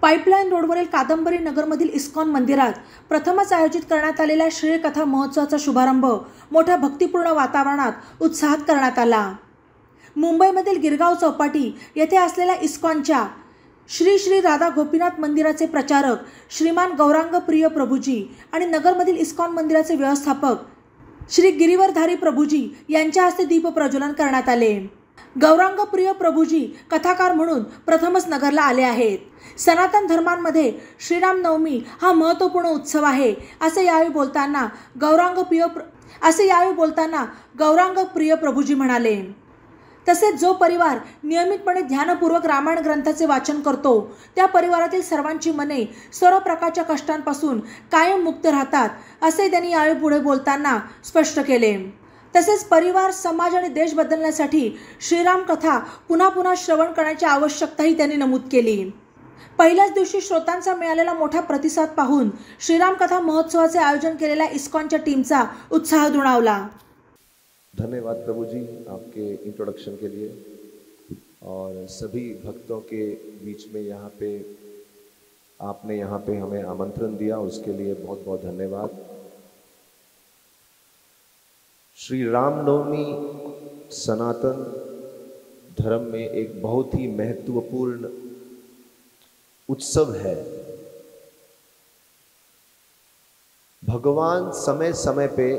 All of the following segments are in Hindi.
पाईपलाईन रोडवरील कादंबरी नगरमधील इस्कॉन मंदिरात प्रथमच आयोजित करण्यात आलेल्या श्रेय कथा महोत्सवाचा शुभारंभ मोठ्या भक्तिपूर्ण वातावरणात उत्साहात करण्यात आला. मुंबईमधील गिरगाव चौपाटी येथे असलेल्या इस्कॉनच्या श्री श्री राधा गोपीनाथ मंदिराचे प्रचारक श्रीमान गौरांग प्रिय प्रभुजी आणि नगरमधील इस्कॉन मंदिराचे व्यवस्थापक श्री गिरिवरधारी प्रभुजी यांच्या हस्ते दीप प्रज्वलन करण्यात आले. गौरांग प्रिय प्रभुजी कथाकार म्हणून प्रथमच नगरला आले आहेत. सनातन धर्मांमध्ये श्रीराम नवमी हा महत्त्वपूर्ण उत्सव आहे असे यावेळी बोलताना गौरांग प्रिय प्रभुजी म्हणाले. तसेच जो परिवार नियमितपणे ध्यानपूर्वक रामायण ग्रंथाचे वाचन करतो त्या परिवारातील सर्वांची मने सर्व प्रकारच्या कष्टांपासून कायम मुक्त राहतात असे त्यांनी यावेळी पुढे बोलताना स्पष्ट केले. तसेच परिवार, समाज आणि देश बदलण्यासाठी श्रीराम कथा पुन्हा पुन्हा श्रवण करण्याची आवश्यकताही त्यांनी नमूद केली. पहिल्याच दिवशी श्रोतांचा मिळालेला मोठा प्रतिसाद पाहून श्रीराम कथा महोत्सवाचे आयोजन केलेल्या इस्कॉनच्या टीमचा उत्साह दुणावला. धन्यवाद प्रभु जी आपके इंट्रोडक्शन के लिए और सभी भक्तों के बीच में आपने यहाँ पे हमें आमंत्रण दिया, उसके लिए बहुत बहुत धन्यवाद. श्री रामनवमी सनातन धर्म में एक बहुत ही महत्वपूर्ण उत्सव है. भगवान समय समय पे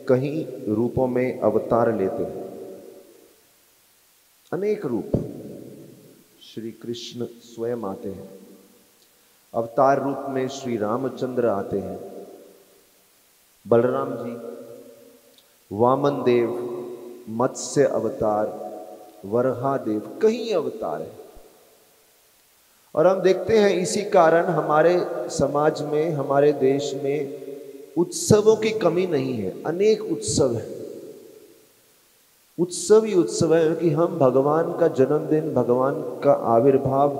कहीं रूपों में अवतार लेते हैं, अनेक रूप. श्री कृष्ण स्वयं आते हैं, अवतार रूप में श्री रामचंद्र आते हैं, बलराम जी, वामन देव, मत्स्य अवतार, वराहदेव, कई अवतार है. और हम देखते हैं इसी कारण हमारे समाज में, हमारे देश में उत्सवों की कमी नहीं है. अनेक उत्सव हैं, उत्सव ही उत्सव है कि हम भगवान का जन्मदिन, भगवान का आविर्भाव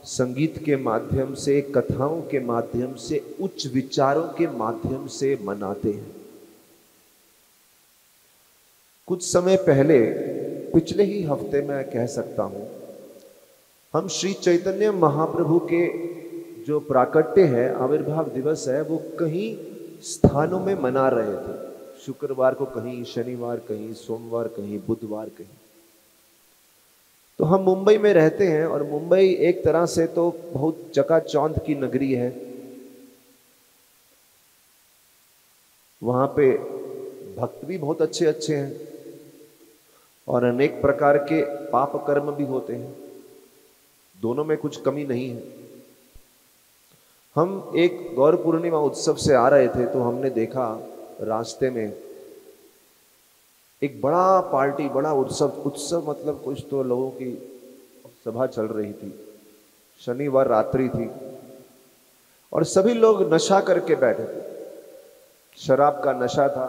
संगीत के माध्यम से, कथाओं के माध्यम से, उच्च विचारों के माध्यम से मनाते हैं. कुछ समय पहले, पिछले ही हफ्ते मैं कह सकता हूं, हम श्री चैतन्य महाप्रभु के जो प्राकट्य है, आविर्भाव दिवस है, वो कहीं स्थानों में मना रहे थे. शुक्रवार को कहीं, शनिवार कहीं, सोमवार कहीं, बुधवार कहीं. तो हम मुंबई में रहते हैं और मुंबई एक तरह से तो बहुत चकाचौंध की नगरी है. वहां पे भक्त भी बहुत अच्छे अच्छे हैं और अनेक प्रकार के पाप कर्म भी होते हैं. दोनों में कुछ कमी नहीं है. हम एक गौर पूर्णिमा उत्सव से आ रहे थे तो हमने देखा रास्ते में एक बड़ा पार्टी, बड़ा उत्सव मतलब कुछ तो लोगों की सभा चल रही थी. शनिवार रात्रि थी और सभी लोग नशा करके बैठे थे. शराब का नशा था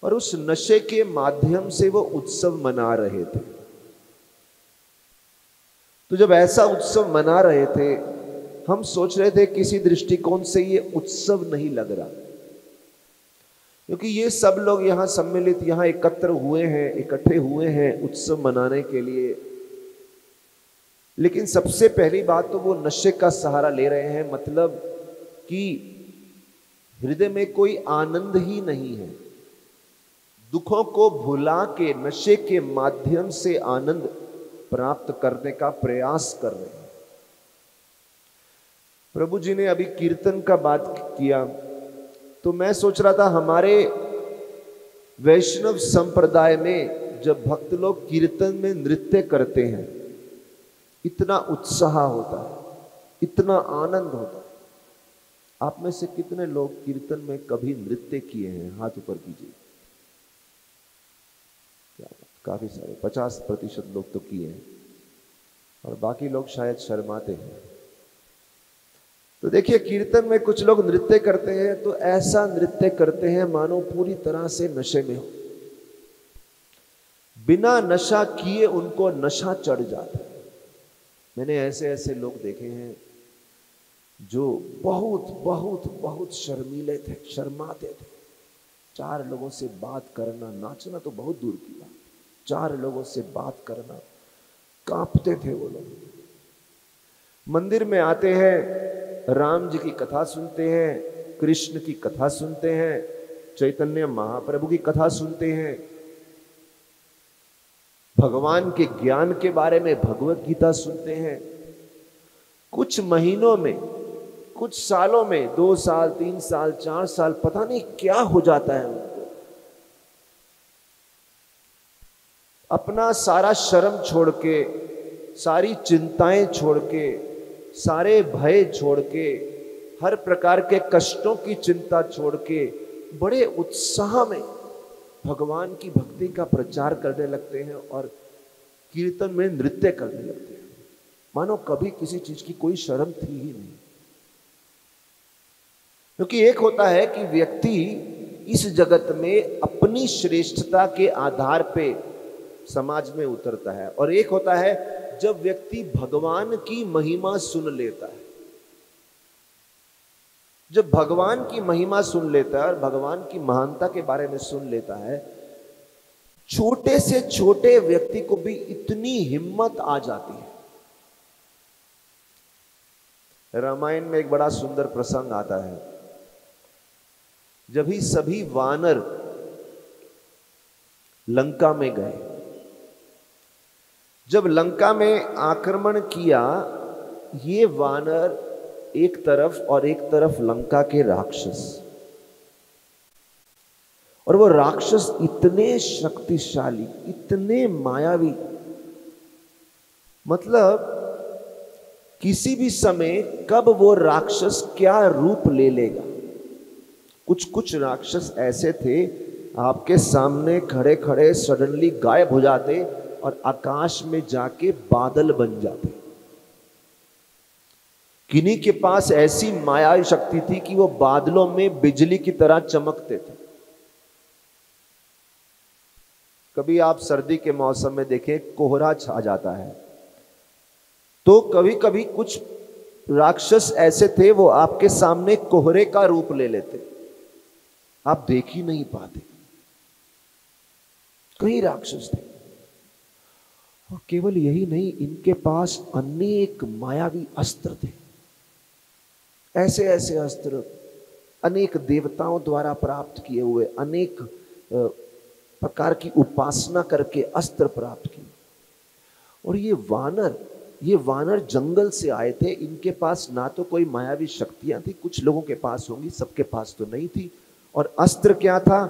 और उस नशे के माध्यम से वो उत्सव मना रहे थे. तो जब ऐसा उत्सव मना रहे थे, हम सोच रहे थे किसी दृष्टिकोण से ये उत्सव नहीं लग रहा, क्योंकि ये सब लोग यहाँ सम्मिलित, यहाँ इकट्ठे हुए हैं उत्सव मनाने के लिए. लेकिन सबसे पहली बात तो वो नशे का सहारा ले रहे हैं, मतलब कि हृदय में कोई आनंद ही नहीं है. दुखों को भुला के नशे के माध्यम से आनंद प्राप्त करने का प्रयास कर रहे हैं. प्रभु जी ने अभी कीर्तन का बात किया तो मैं सोच रहा था, हमारे वैष्णव संप्रदाय में जब भक्त लोग कीर्तन में नृत्य करते हैं, इतना उत्साह होता है, इतना आनंद होता है. आप में से कितने लोग कीर्तन में कभी नृत्य किए हैं? हाथ ऊपर कीजिए. काफी सारे, 50% लोग तो किए हैं और बाकी लोग शायद शर्माते हैं. तो देखिए, कीर्तन में कुछ लोग नृत्य करते हैं तो ऐसा नृत्य करते हैं मानो पूरी तरह से नशे में हो. बिना नशा किए उनको नशा चढ़ जाता है. मैंने ऐसे ऐसे लोग देखे हैं जो बहुत बहुत बहुत शर्मीले थे, शर्माते थे. 4 लोगों से बात करना, नाचना तो बहुत दूर की बात, 4 लोगों से बात करना कांपते थे वो लोग. मंदिर में आते हैं, राम जी की कथा सुनते हैं, कृष्ण की कथा सुनते हैं, चैतन्य महाप्रभु की कथा सुनते हैं, भगवान के ज्ञान के बारे में भगवत गीता सुनते हैं। कुछ महीनों में, कुछ सालों में, 2 साल, 3 साल, 4 साल, पता नहीं क्या हो जाता है उनको। अपना सारा शर्म छोड़ के, सारी चिंताएं छोड़ के, सारे भय छोड़ के, हर प्रकार के कष्टों की चिंता छोड़ के बड़े उत्साह में भगवान की भक्ति का प्रचार करने लगते हैं और कीर्तन में नृत्य करने लगते हैं, मानो कभी किसी चीज की कोई शर्म थी ही नहीं। क्योंकि एक होता है कि व्यक्ति इस जगत में अपनी श्रेष्ठता के आधार पे समाज में उतरता है, और एक होता है जब व्यक्ति भगवान की महिमा सुन लेता है। जब भगवान की महिमा सुन लेता है और भगवान की महानता के बारे में सुन लेता है, छोटे से छोटे व्यक्ति को भी इतनी हिम्मत आ जाती है। रामायण में एक बड़ा सुंदर प्रसंग आता है, जब ही सभी वानर लंका में गए, जब लंका में आक्रमण किया, ये वानर एक तरफ और एक तरफ लंका के राक्षस, और वो राक्षस इतने शक्तिशाली, इतने मायावी, मतलब किसी भी समय कब वो राक्षस क्या रूप ले लेगा। कुछ कुछ राक्षस ऐसे थे, आपके सामने खड़े खड़े सडनली गायब हो जाते और आकाश में जाके बादल बन जाते। किन्हीं के पास ऐसी मायावी शक्ति थी कि वो बादलों में बिजली की तरह चमकते थे। कभी आप सर्दी के मौसम में देखें, कोहरा छा जाता है, तो कभी कभी कुछ राक्षस ऐसे थे, वो आपके सामने कोहरे का रूप ले लेते, आप देख ही नहीं पाते। कई राक्षस थे, और केवल यही नहीं, इनके पास अनेक मायावी अस्त्र थे। ऐसे ऐसे अस्त्र, अनेक देवताओं द्वारा प्राप्त किए हुए, अनेक प्रकार की उपासना करके अस्त्र प्राप्त किए। और ये वानर जंगल से आए थे, इनके पास ना तो कोई मायावी शक्तियां थी, कुछ लोगों के पास होंगी, सबके पास तो नहीं थी। और अस्त्र क्या था?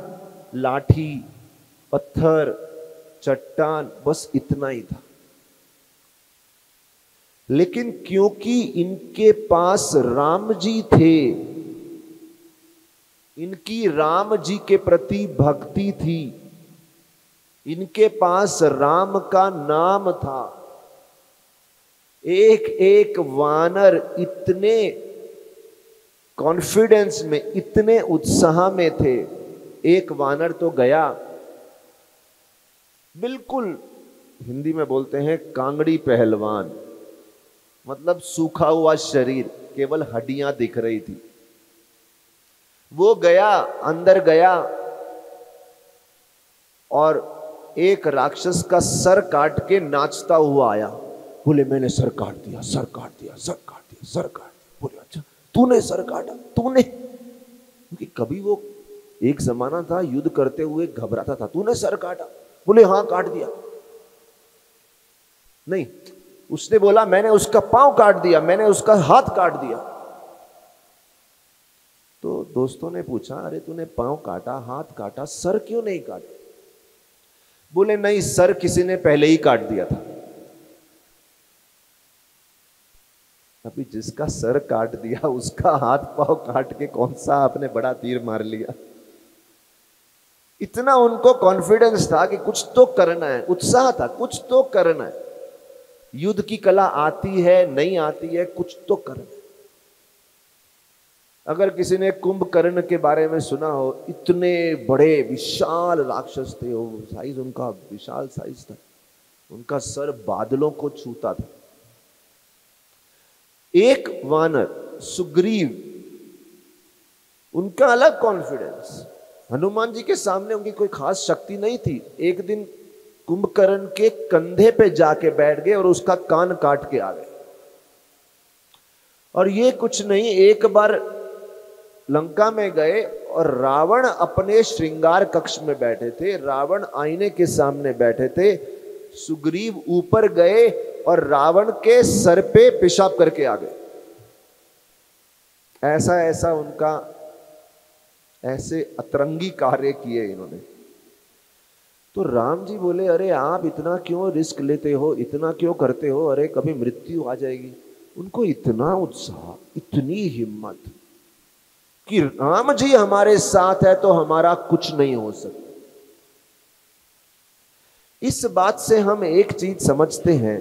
लाठी, पत्थर, चट्टान, बस इतना ही था। लेकिन क्योंकि इनके पास राम जी थे, इनकी राम जी के प्रति भक्ति थी, इनके पास राम का नाम था, एक एक वानर इतने कॉन्फिडेंस में, इतने उत्साह में थे। एक वानर तो गया, बिल्कुल हिंदी में बोलते हैं कांगड़ी पहलवान, मतलब सूखा हुआ शरीर, केवल हड्डियां दिख रही थी। वो गया, अंदर गया और एक राक्षस का सर काट के नाचता हुआ आया। बोले मैंने सर काट दिया, सर काट दिया, सर काट दिया, सर काट दिया। बोले अच्छा तूने सर काटा, तूने? क्योंकि कभी वो एक जमाना था युद्ध करते हुए घबराता था। तूने सर काटा? बोले हाँ काट दिया। नहीं, उसने बोला मैंने उसका पांव काट दिया, मैंने उसका हाथ काट दिया। तो दोस्तों ने पूछा अरे तूने पांव काटा, हाथ काटा, सर क्यों नहीं काटा? बोले नहीं, सर किसी ने पहले ही काट दिया था। अभी जिसका सर काट दिया उसका हाथ पांव काट के कौन सा आपने बड़ा तीर मार लिया। इतना उनको कॉन्फिडेंस था कि कुछ तो करना है, उत्साह था, कुछ तो करना है। युद्ध की कला आती है नहीं आती है, कुछ तो करना है। अगर किसी ने कुंभकर्ण के बारे में सुना हो, इतने बड़े विशाल राक्षस थे, वो साइज उनका विशाल साइज था, उनका सर बादलों को छूता था। एक वानर सुग्रीव, उनका अलग कॉन्फिडेंस, हनुमान जी के सामने उनकी कोई खास शक्ति नहीं थी। एक दिन कुंभकर्ण के कंधे पे जाके बैठ गए और उसका कान काट के आ गए। और ये कुछ नहीं, एक बार लंका में गए और रावण अपने श्रृंगार कक्ष में बैठे थे, रावण आईने के सामने बैठे थे, सुग्रीव ऊपर गए और रावण के सर पे पेशाब करके आ गए। ऐसा ऐसा उनका ऐसे अतरंगी कार्य किए इन्होंने। तो राम जी बोले, अरे आप इतना क्यों रिस्क लेते हो, इतना क्यों करते हो, अरे कभी मृत्यु आ जाएगी। उनको इतना उत्साह, इतनी हिम्मत कि राम जी हमारे साथ है तो हमारा कुछ नहीं हो सकता। इस बात से हम एक चीज समझते हैं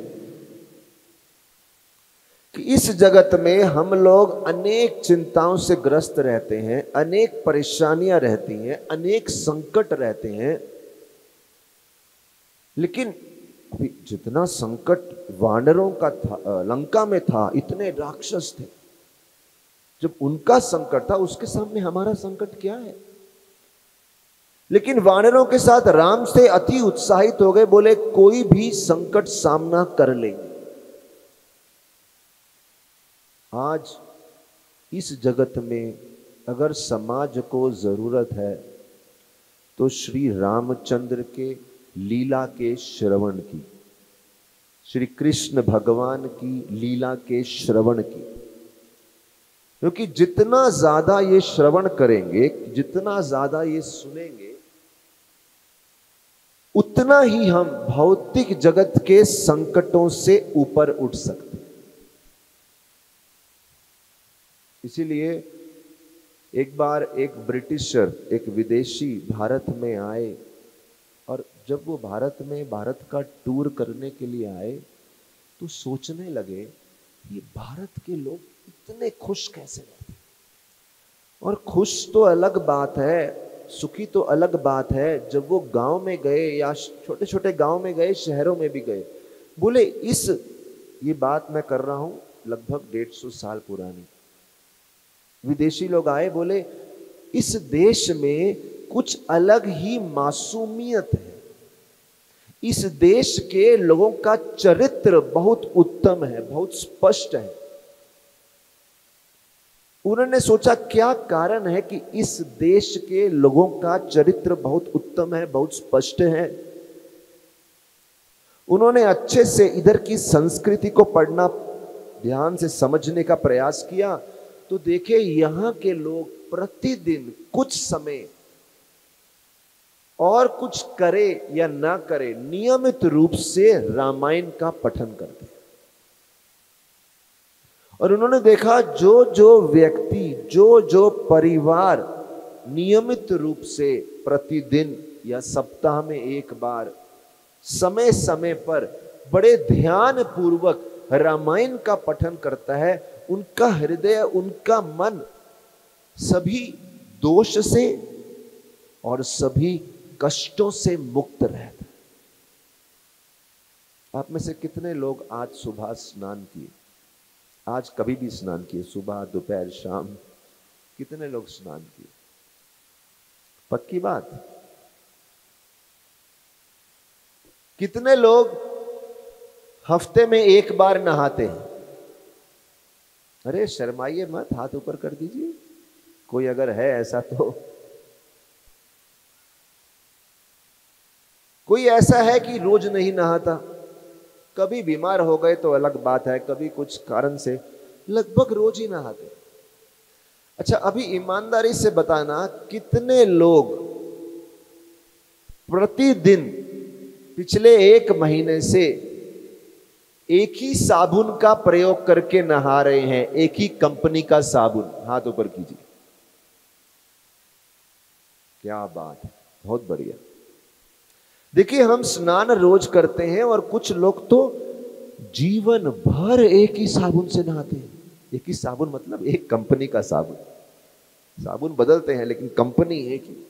कि इस जगत में हम लोग अनेक चिंताओं से ग्रस्त रहते हैं, अनेक परेशानियां रहती हैं, अनेक संकट रहते हैं, लेकिन जितना संकट वानरों का था, लंका में था, इतने राक्षस थे, जब उनका संकट था उसके सामने हमारा संकट क्या है। लेकिन वानरों के साथ राम से अति उत्साहित हो गए, बोले कोई भी संकट सामना कर लेंगे। आज इस जगत में अगर समाज को जरूरत है तो श्री रामचंद्र के लीला के श्रवण की, श्री कृष्ण भगवान की लीला के श्रवण की, क्योंकि जितना ज्यादा ये श्रवण करेंगे, जितना ज्यादा ये सुनेंगे, उतना ही हम भौतिक जगत के संकटों से ऊपर उठ सकते हैं। इसीलिए एक बार एक ब्रिटिशर, एक विदेशी भारत में आए, और जब वो भारत का टूर करने के लिए आए तो सोचने लगे ये भारत के लोग इतने खुश कैसे रहते। और खुश तो अलग बात है, सुखी तो अलग बात है। जब वो गांव में गए या छोटे छोटे गांव में गए, शहरों में भी गए, बोले ये बात मैं कर रहा हूं लगभग 150 साल पुरानी। विदेशी लोग आए, बोले इस देश में कुछ अलग ही मासूमियत है, इस देश के लोगों का चरित्र बहुत उत्तम है, बहुत स्पष्ट है। उन्होंने सोचा क्या कारण है कि इस देश के लोगों का चरित्र बहुत उत्तम है, बहुत स्पष्ट है। उन्होंने अच्छे से इधर की संस्कृति को पढ़ना, ध्यान से समझने का प्रयास किया, तो देखे यहां के लोग प्रतिदिन कुछ समय, और कुछ करे या ना करे, नियमित रूप से रामायण का पठन करते। और उन्होंने देखा जो जो व्यक्ति, जो जो परिवार नियमित रूप से प्रतिदिन या सप्ताह में एक बार समय समय पर बड़े ध्यान पूर्वक रामायण का पठन करता है, उनका हृदय, उनका मन सभी दोष से और सभी कष्टों से मुक्त रहता है। आप में से कितने लोग आज सुबह स्नान किए, आज कभी भी स्नान किए, सुबह दोपहर शाम, कितने लोग स्नान किए? पक्की बात। कितने लोग हफ्ते में एक बार नहाते हैं? अरे शर्माइए मत, हाथ ऊपर कर दीजिए, कोई अगर है ऐसा तो। कोई ऐसा है कि रोज नहीं नहाता? कभी बीमार हो गए तो अलग बात है, कभी कुछ कारण से, लगभग रोज ही नहाते। अच्छा, अभी ईमानदारी से बताना, कितने लोग प्रतिदिन पिछले 1 महीने से एक ही साबुन का प्रयोग करके नहा रहे हैं? एक ही कंपनी का साबुन, हाथ ऊपर कीजिए। क्या बात है, बहुत बढ़िया। देखिए, हम स्नान रोज करते हैं और कुछ लोग तो जीवन भर एक ही साबुन से नहाते हैं। एक ही साबुन मतलब एक कंपनी का साबुन, साबुन बदलते हैं लेकिन कंपनी एक ही।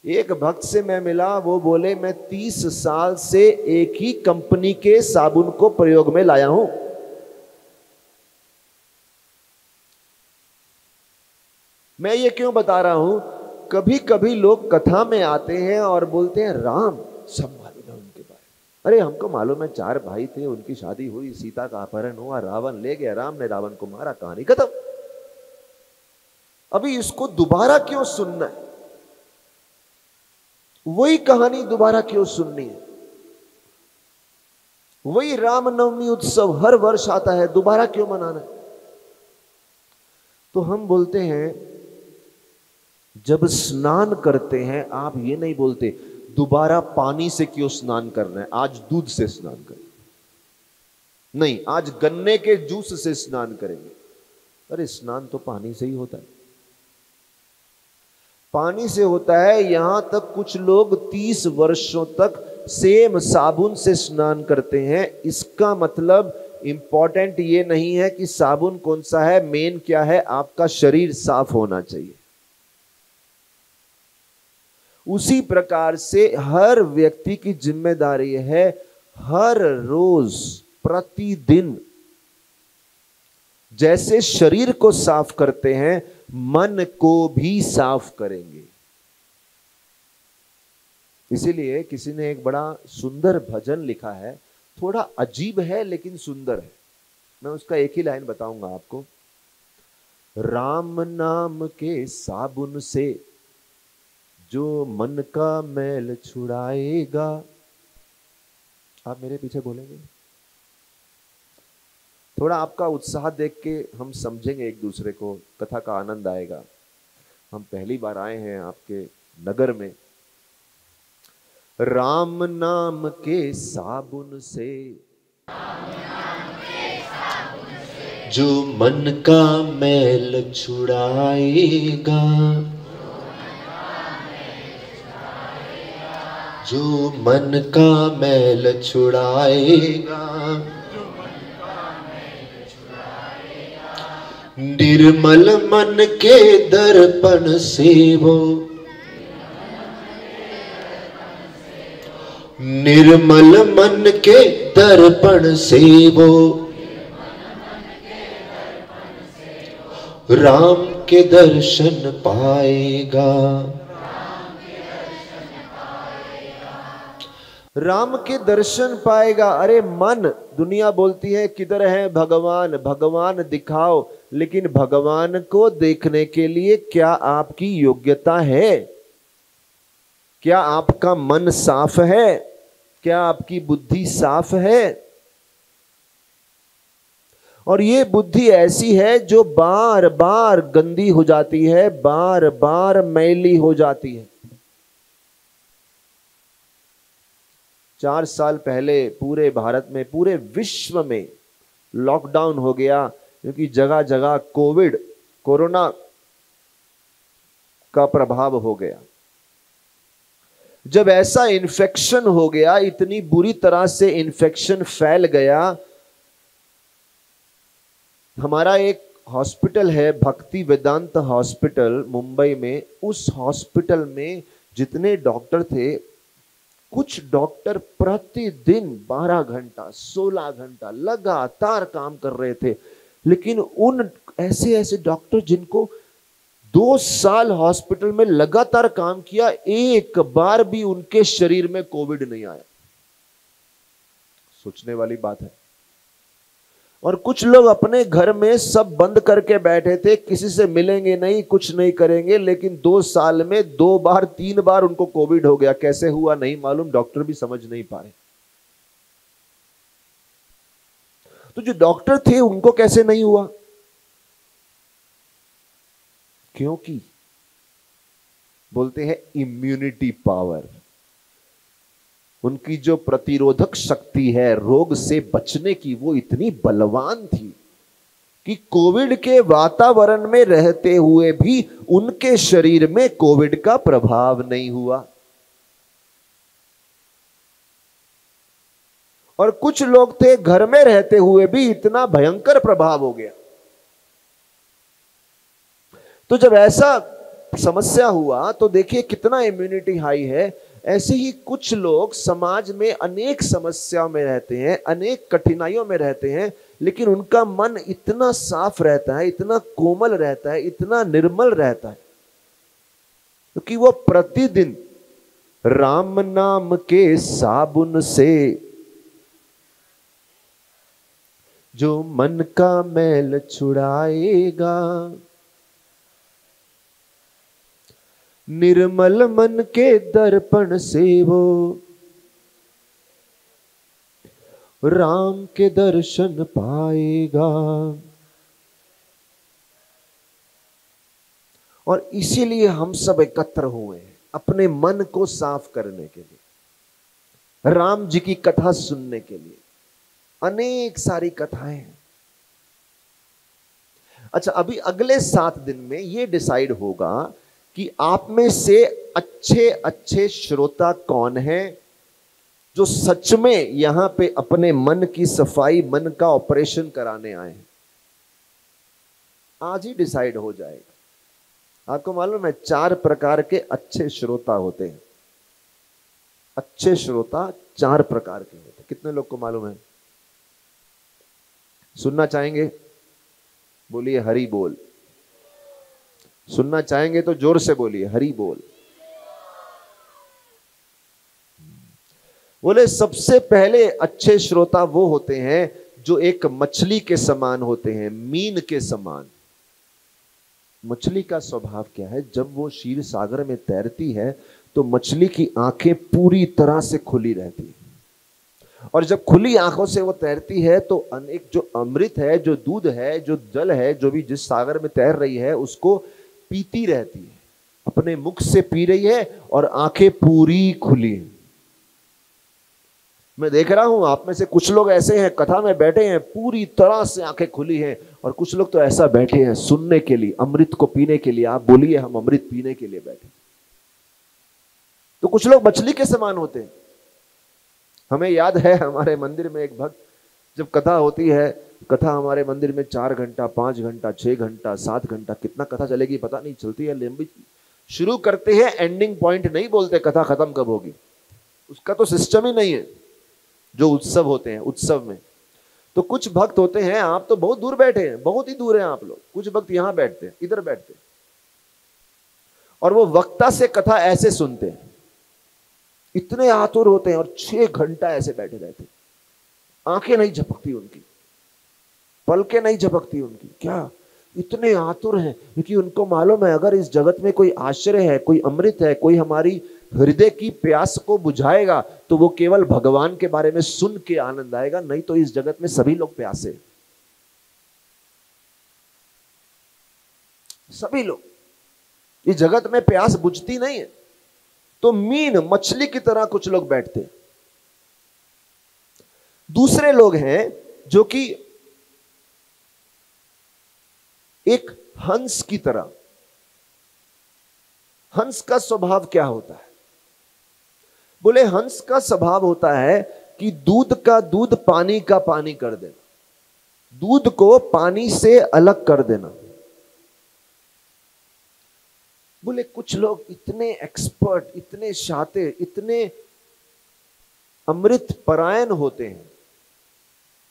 एक भक्त से मैं मिला, वो बोले मैं 30 साल से एक ही कंपनी के साबुन को प्रयोग में लाया हूं। मैं ये क्यों बता रहा हूं, कभी कभी लोग कथा में आते हैं और बोलते हैं राम, सब मालूम है उनके बारे में, अरे हमको मालूम है 4 भाई थे, उनकी शादी हुई, सीता का अपहरण हुआ, रावण ले गया, राम ने रावण को मारा, कहानी खत्म। अभी इसको दोबारा क्यों सुनना है? वही कहानी दोबारा क्यों सुननी है? वही रामनवमी उत्सव हर वर्ष आता है, दोबारा क्यों मनाना है? तो हम बोलते हैं जब स्नान करते हैं, आप ये नहीं बोलते दोबारा पानी से क्यों स्नान करना है, आज दूध से स्नान करें, नहीं आज गन्ने के जूस से स्नान करेंगे। अरे स्नान तो पानी से ही होता है, पानी से होता है। यहां तक कुछ लोग 30 वर्षों तक सेम साबुन से स्नान करते हैं। इसका मतलब इंपॉर्टेंट ये नहीं है कि साबुन कौन सा है, मेन क्या है, आपका शरीर साफ होना चाहिए। उसी प्रकार से हर व्यक्ति की जिम्मेदारी है हर रोज प्रतिदिन जैसे शरीर को साफ करते हैं, मन को भी साफ करेंगे। इसीलिए किसी ने एक बड़ा सुंदर भजन लिखा है, थोड़ा अजीब है लेकिन सुंदर है। मैं उसका एक ही लाइन बताऊंगा आपको। राम नाम के साबुन से जो मन का मैल छुड़ाएगा। आप मेरे पीछे बोलेंगे, थोड़ा आपका उत्साह देख के हम समझेंगे एक दूसरे को, कथा का आनंद आएगा। हम पहली बार आए हैं आपके नगर में। राम नाम के साबुन से जो मन का मैल छुड़ाएगा, जो मन का मैल छुड़ाएगा, निर्मल मन के दर्पण से वो, निर्मल मन के दर्पण से वो राम के दर्शन पाएगा। राम के दर्शन पाएगा। अरे मन, दुनिया बोलती है किधर है भगवान, भगवान दिखाओ, लेकिन भगवान को देखने के लिए क्या आपकी योग्यता है? क्या आपका मन साफ है? क्या आपकी बुद्धि साफ है? और ये बुद्धि ऐसी है जो बार बार गंदी हो जाती है, बार बार मैली हो जाती है। 4 साल पहले पूरे भारत में, पूरे विश्व में लॉकडाउन हो गया, क्योंकि जगह जगह कोरोना का प्रभाव हो गया। जब ऐसा इन्फेक्शन हो गया, इतनी बुरी तरह से इन्फेक्शन फैल गया, हमारा एक हॉस्पिटल है भक्ति वेदांत हॉस्पिटल मुंबई में। उस हॉस्पिटल में जितने डॉक्टर थे, कुछ डॉक्टर प्रतिदिन 12 घंटा 16 घंटा लगातार काम कर रहे थे। लेकिन उन ऐसे डॉक्टर जिनको 2 साल हॉस्पिटल में लगातार काम किया, एक बार भी उनके शरीर में कोविड नहीं आया। सोचने वाली बात है। और कुछ लोग अपने घर में सब बंद करके बैठे थे, किसी से मिलेंगे नहीं, कुछ नहीं करेंगे, लेकिन 2 साल में 2 बार 3 बार उनको कोविड हो गया। कैसे हुआ नहीं मालूम, डॉक्टर भी समझ नहीं पा रहे। तो जो डॉक्टर थे उनको कैसे नहीं हुआ? क्योंकि बोलते हैं इम्यूनिटी पावर, उनकी जो प्रतिरोधक शक्ति है रोग से बचने की, वो इतनी बलवान थी कि कोविड के वातावरण में रहते हुए भी उनके शरीर में कोविड का प्रभाव नहीं हुआ। और कुछ लोग थे घर में रहते हुए भी इतना भयंकर प्रभाव हो गया। तो जब ऐसा समस्या हुआ तो देखिए कितना इम्यूनिटी हाई है। ऐसे ही कुछ लोग समाज में अनेक समस्याओं में रहते हैं, अनेक कठिनाइयों में रहते हैं, लेकिन उनका मन इतना साफ रहता है, इतना कोमल रहता है, इतना निर्मल रहता है, क्योंकि वो प्रतिदिन राम नाम के साबुन से जो मन का मैल छुड़ाएगा, निर्मल मन के दर्पण से वो राम के दर्शन पाएगा। और इसीलिए हम सब एकत्र हुए हैं अपने मन को साफ करने के लिए, राम जी की कथा सुनने के लिए। अनेक सारी कथाएं हैं। अच्छा, अभी अगले 7 दिन में यह डिसाइड होगा कि आप में से अच्छे अच्छे श्रोता कौन है जो सच में यहां पे अपने मन की सफाई, मन का ऑपरेशन कराने आए हैं। आज ही डिसाइड हो जाएगा। आपको मालूम है 4 प्रकार के अच्छे श्रोता होते हैं। अच्छे श्रोता 4 प्रकार के होते हैं। कितने लोग को मालूम है? सुनना चाहेंगे? बोलिए हरि बोल। सुनना चाहेंगे तो जोर से बोलिए हरि बोल। बोले सबसे पहले अच्छे श्रोता वो होते हैं जो एक मछली के समान होते हैं, मीन के समान। मछली का स्वभाव क्या है? जब वो क्षीर सागर में तैरती है तो मछली की आंखें पूरी तरह से खुली रहती है, और जब खुली आंखों से वो तैरती है तो अनेक जो अमृत है, जो दूध है, जो जल है, जो भी जिस सागर में तैर रही है उसको पीती रहती है, अपने मुख से पी रही है और आंखें पूरी खुली हैं। मैं देख रहा हूं आप में से कुछ लोग ऐसे हैं, कथा में बैठे हैं, पूरी तरह से आंखें खुली हैं, और कुछ लोग तो ऐसा बैठे हैं सुनने के लिए, अमृत को पीने के लिए। आप बोलिए हम अमृत पीने के लिए बैठे। तो कुछ लोग मछली के समान होते हैं। हमें याद है हमारे मंदिर में एक भक्त, जब कथा होती है, कथा हमारे मंदिर में 4 घंटा, 5 घंटा, 6 घंटा, 7 घंटा, कितना कथा चलेगी पता नहीं, चलती है लंबी। शुरू करते हैं, एंडिंग पॉइंट नहीं बोलते कथा खत्म कब होगी, उसका तो सिस्टम ही नहीं है। जो उत्सव होते हैं, उत्सव में तो कुछ भक्त होते हैं, आप तो बहुत दूर बैठे हैं, बहुत ही दूर हैं आप लोग, कुछ भक्त यहां बैठते हैं, इधर बैठते हैं, और वो वक्ता से कथा ऐसे सुनते हैं, इतने आतुर होते हैं और 6 घंटा ऐसे बैठे रहते हैं। आंखें नहीं झपकती उनकी, पलकें नहीं झपकती उनकी। क्या इतने आतुर हैं? क्योंकि उनको मालूम है अगर इस जगत में कोई आश्रय है, कोई अमृत है, कोई हमारी हृदय की प्यास को बुझाएगा तो वो केवल भगवान के बारे में सुन के आनंद आएगा, नहीं तो इस जगत में सभी लोग प्यासे, सभी लोग। इस जगत में प्यास बुझती नहीं है। तो मीन, मछली की तरह कुछ लोग बैठते हैं। दूसरे लोग हैं जो कि एक हंस की तरह। हंस का स्वभाव क्या होता है? बोले हंस का स्वभाव होता है कि दूध का दूध, पानी का पानी कर देना, दूध को पानी से अलग कर देना। बोले कुछ लोग इतने एक्सपर्ट, इतने शातिर, इतने अमृत परायण होते हैं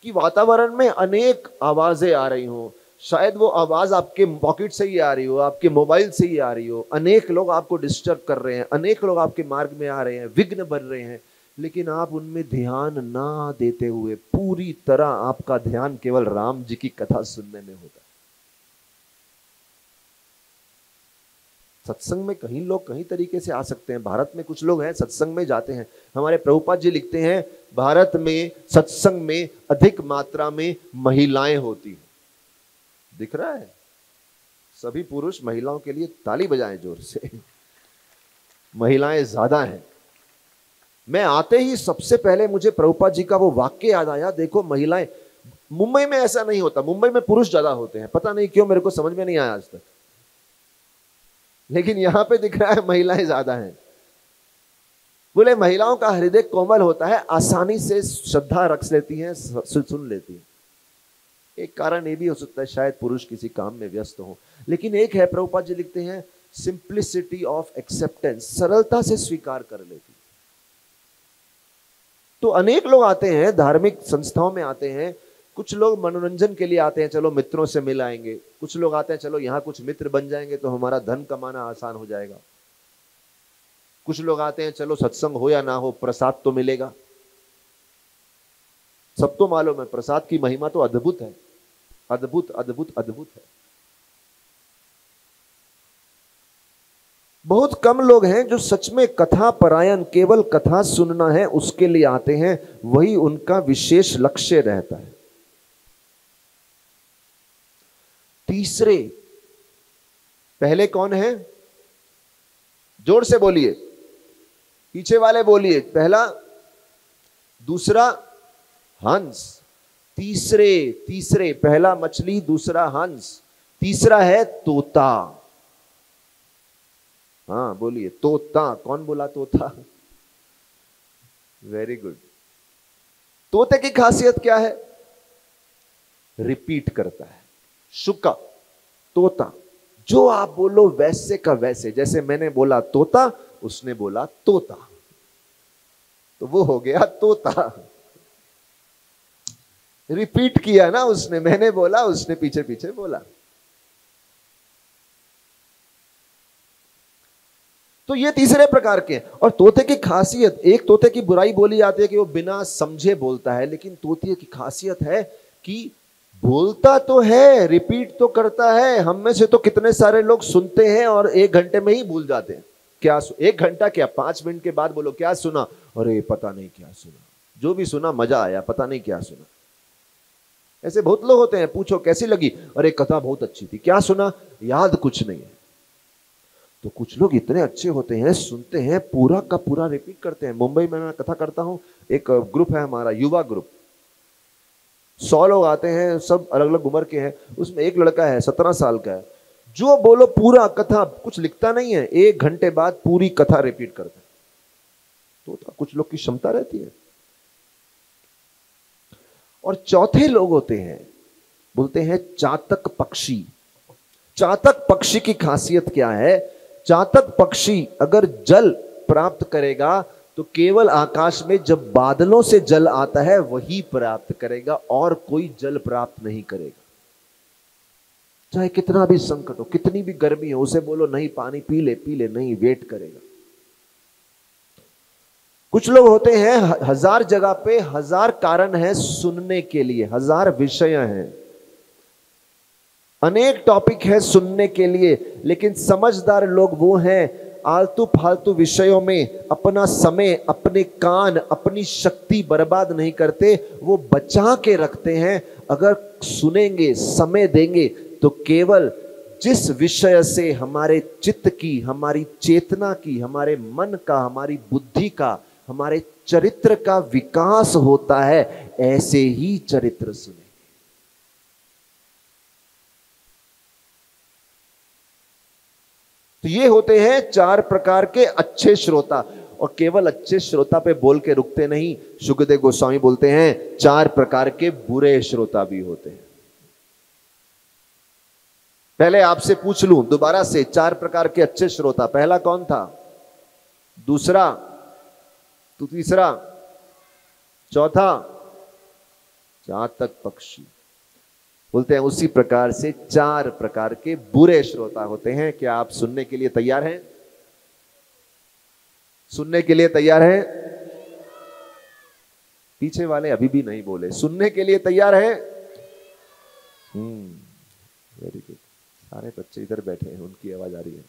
कि वातावरण में अनेक आवाजें आ रही हो, शायद वो आवाज आपके पॉकेट से ही आ रही हो, आपके मोबाइल से ही आ रही हो, अनेक लोग आपको डिस्टर्ब कर रहे हैं, अनेक लोग आपके मार्ग में आ रहे हैं, विघ्न बन रहे हैं, लेकिन आप उनमें ध्यान ना देते हुए पूरी तरह आपका ध्यान केवल राम जी की कथा सुनने में होता है। सत्संग में कहीं लोग कहीं तरीके से आ सकते हैं। भारत में कुछ लोग हैं सत्संग में जाते हैं। हमारे प्रभुपाद जी लिखते हैं भारत में सत्संग में अधिक मात्रा में महिलाएं होती हैं। दिख रहा है? सभी पुरुष महिलाओं के लिए ताली बजाएं जोर से। महिलाएं ज्यादा हैं। मैं आते ही सबसे पहले मुझे प्रभुपाद जी का वो वाक्य याद आया, देखो महिलाएं। मुंबई में ऐसा नहीं होता, मुंबई में पुरुष ज्यादा होते हैं, पता नहीं क्यों, मेरे को समझ में नहीं आया आज तक, लेकिन यहां पे दिख रहा है महिलाएं ज्यादा हैं। बोले महिलाओं का हृदय कोमल होता है, आसानी से श्रद्धा रख लेती हैं, सुन लेती हैं। एक कारण ये भी हो सकता है शायद पुरुष किसी काम में व्यस्त हो, लेकिन एक है, प्रभुपाद जी लिखते हैं सिंप्लिसिटी ऑफ एक्सेप्टेंस, सरलता से स्वीकार कर लेती। तो अनेक लोग आते हैं, धार्मिक संस्थाओं में आते हैं, कुछ लोग मनोरंजन के लिए आते हैं, चलो मित्रों से मिल आएंगे, कुछ लोग आते हैं चलो यहां कुछ मित्र बन जाएंगे तो हमारा धन कमाना आसान हो जाएगा, कुछ लोग आते हैं चलो सत्संग हो या ना हो प्रसाद तो मिलेगा। सब तो मालूम है, प्रसाद की महिमा तो अद्भुत है, अद्भुत अद्भुत अद्भुत है। बहुत कम लोग हैं जो सच में कथा परायण, केवल कथा सुनना है उसके लिए आते हैं, वही उनका विशेष लक्ष्य रहता है। तीसरे, पहले कौन है? जोर से बोलिए, पीछे वाले बोलिए। पहला, दूसरा हंस। तीसरे, पहला मछली, दूसरा हंस, तीसरा है तोता। हाँ बोलिए, तोता। कौन बोला तोता? Very good. तोते की खासियत क्या है? रिपीट करता है। शुका, तोता, जो आप बोलो वैसे का वैसे। जैसे मैंने बोला तोता, उसने बोला तोता, तो वो हो गया तोता। रिपीट किया ना उसने, मैंने बोला, उसने पीछे पीछे बोला। तो ये तीसरे प्रकार के। और तोते की खासियत, एक तोते की बुराई बोली जाती है कि वो बिना समझे बोलता है, लेकिन तोते की खासियत है कि बोलता तो है, रिपीट तो करता है। हम में से तो कितने सारे लोग सुनते हैं और 1 घंटे में ही भूल जाते हैं। क्या 1 घंटा क्या, 5 मिनट के बाद बोलो क्या सुना, अरे पता नहीं क्या सुना, जो भी सुना मजा आया, पता नहीं क्या सुना। ऐसे बहुत लोग होते हैं, पूछो कैसी लगी, अरे कथा बहुत अच्छी थी, क्या सुना, याद कुछ नहीं है। तो कुछ लोग इतने अच्छे होते हैं, सुनते हैं, पूरा का पूरा रिपीट करते हैं। मुंबई में मैं कथा करता हूं, एक ग्रुप है हमारा, युवा ग्रुप, 100 लोग आते हैं, सब अलग अलग उम्र के हैं। उसमें एक लड़का है 17 साल का है, जो बोलो पूरा कथा, कुछ लिखता नहीं है, 1 घंटे बाद पूरी कथा रिपीट करता है। तो कुछ लोग की क्षमता रहती है। और चौथे लोग होते हैं, बोलते हैं चातक पक्षी। चातक पक्षी की खासियत क्या है? चातक पक्षी अगर जल प्राप्त करेगा तो केवल आकाश में जब बादलों से जल आता है वही प्राप्त करेगा, और कोई जल प्राप्त नहीं करेगा। चाहे कितना भी संकट हो, कितनी भी गर्मी हो, उसे बोलो नहीं पानी पी ले, नहीं, वेट करेगा। कुछ लोग होते हैं 1000 जगह पे 1000 कारण है सुनने के लिए, 1000 विषय हैं, अनेक टॉपिक है सुनने के लिए, लेकिन समझदार लोग वो हैं आलतू फालतू विषयों में अपना समय, अपने कान, अपनी शक्ति बर्बाद नहीं करते, वो बचा के रखते हैं। अगर सुनेंगे, समय देंगे, तो केवल जिस विषय से हमारे चित्त की, हमारी चेतना की, हमारे मन का, हमारी बुद्धि का, हमारे चरित्र का विकास होता है, ऐसे ही चरित्र सुने। तो ये होते हैं 4 प्रकार के अच्छे श्रोता। और केवल अच्छे श्रोता पे बोल के रुकते नहीं, शुकदेव गोस्वामी बोलते हैं 4 प्रकार के बुरे श्रोता भी होते हैं। पहले आपसे पूछ लूं दोबारा से, 4 प्रकार के अच्छे श्रोता, पहला कौन था, दूसरा, तो तीसरा, चौथा चातक पक्षी। बोलते हैं उसी प्रकार से 4 प्रकार के बुरे श्रोता होते हैं। क्या आप सुनने के लिए तैयार हैं? सुनने के लिए तैयार हैं? पीछे वाले अभी भी नहीं बोले, सुनने के लिए तैयार हैं? वेरी गुड, सारे बच्चे इधर बैठे हैं, उनकी आवाज आ रही है।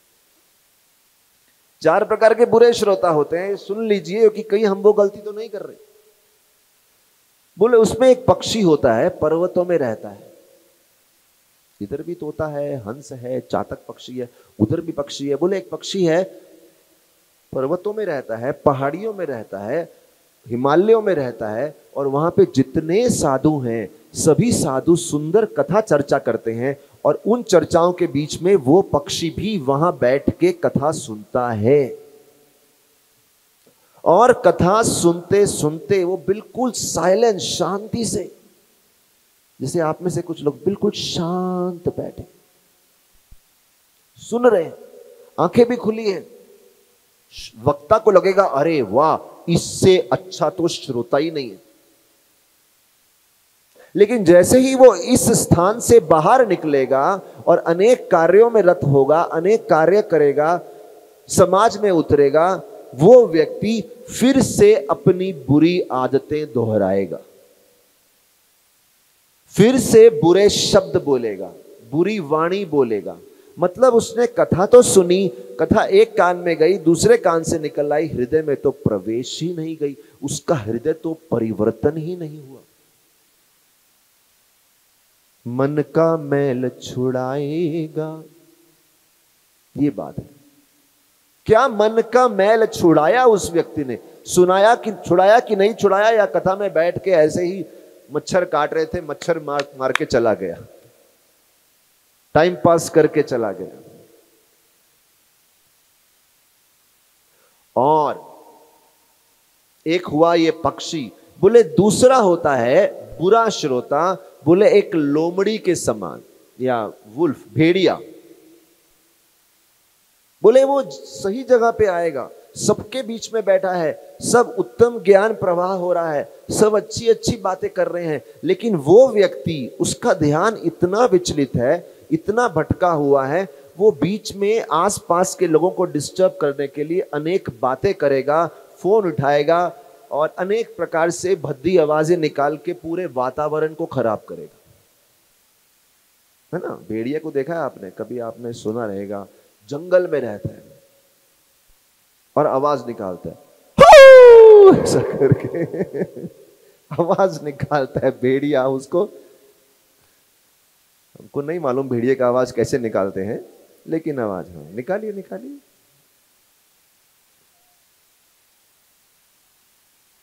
4 प्रकार के बुरे श्रोता होते हैं, सुन लीजिए कि कहीं हम वो गलती तो नहीं कर रहे। बोले उसमें एक पक्षी होता है, पर्वतों में रहता है, इधर भी तोता है, हंस है, चातक पक्षी है, उधर भी पक्षी है। बोले एक पक्षी है, पर्वतों में रहता है, पहाड़ियों में रहता है, हिमालयों में रहता है, और वहां पे जितने साधु हैं सभी साधु सुंदर कथा चर्चा करते हैं, और उन चर्चाओं के बीच में वो पक्षी भी वहां बैठ के कथा सुनता है। और कथा सुनते सुनते वो बिल्कुल साइलेंट, शांति से, जैसे आप में से कुछ लोग बिल्कुल शांत बैठे सुन रहे हैं, आंखें भी खुली हैं। वक्ता को लगेगा अरे वाह, इससे अच्छा तो श्रोता ही नहीं है। लेकिन जैसे ही वो इस स्थान से बाहर निकलेगा और अनेक कार्यों में रत होगा, अनेक कार्य करेगा, समाज में उतरेगा, वो व्यक्ति फिर से अपनी बुरी आदतें दोहराएगा। फिर से बुरे शब्द बोलेगा, बुरी वाणी बोलेगा। मतलब उसने कथा तो सुनी, कथा एक कान में गई, दूसरे कान से निकल आई, हृदय में तो प्रवेश ही नहीं गई, उसका हृदय तो परिवर्तन ही नहीं हुआ। मन का मैल छुड़ाएगा, ये बात है। क्या मन का मैल छुड़ाया उस व्यक्ति ने? सुनाया कि छुड़ाया कि नहीं छुड़ाया, या कथा में बैठ के ऐसे ही मच्छर काट रहे थे, मच्छर मार मार के चला गया, टाइम पास करके चला गया। और एक हुआ ये पक्षी। बोले दूसरा होता है बुरा श्रोता, बोले एक लोमड़ी के समान, या वुल्फ, भेड़िया। बोले वो सही जगह पे आएगा, सबके बीच में बैठा है, सब उत्तम ज्ञान प्रवाह हो रहा है, सब अच्छी अच्छी बातें कर रहे हैं, लेकिन वो व्यक्ति, उसका ध्यान इतना विचलित है, इतना भटका हुआ है, वो बीच में आसपास के लोगों को डिस्टर्ब करने के लिए अनेक बातें करेगा, फोन उठाएगा और अनेक प्रकार से भद्दी आवाजें निकाल के पूरे वातावरण को खराब करेगा। है ना? भेड़िया को देखा है आपने कभी? आपने सुना रहेगा, जंगल में रहता है और आवाज निकालता है, ऐसा करके आवाज निकालता है भेड़िया। उसको, हमको नहीं मालूम भेड़िए का आवाज कैसे निकालते हैं, लेकिन आवाज हाँ निकालिए निकालिए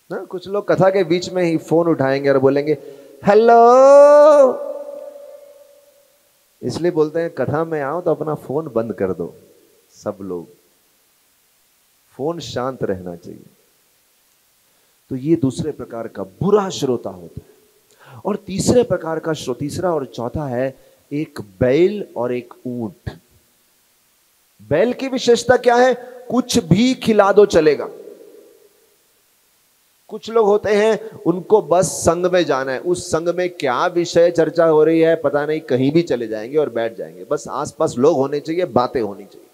ना। कुछ लोग कथा के बीच में ही फोन उठाएंगे और बोलेंगे हेलो। इसलिए बोलते हैं कथा में आओ तो अपना फोन बंद कर दो। सब लोग, फोन शांत रहना चाहिए। तो ये दूसरे प्रकार का बुरा श्रोता होता है। और तीसरे प्रकार का श्रोता, तीसरा और चौथा है एक बैल और एक ऊंट। बैल की विशेषता क्या है? कुछ भी खिला दो चलेगा। कुछ लोग होते हैं उनको बस संग में जाना है, उस संग में क्या विषय चर्चा हो रही है पता नहीं, कहीं भी चले जाएंगे और बैठ जाएंगे। बस आसपास लोग होने चाहिए, बातें होनी चाहिए,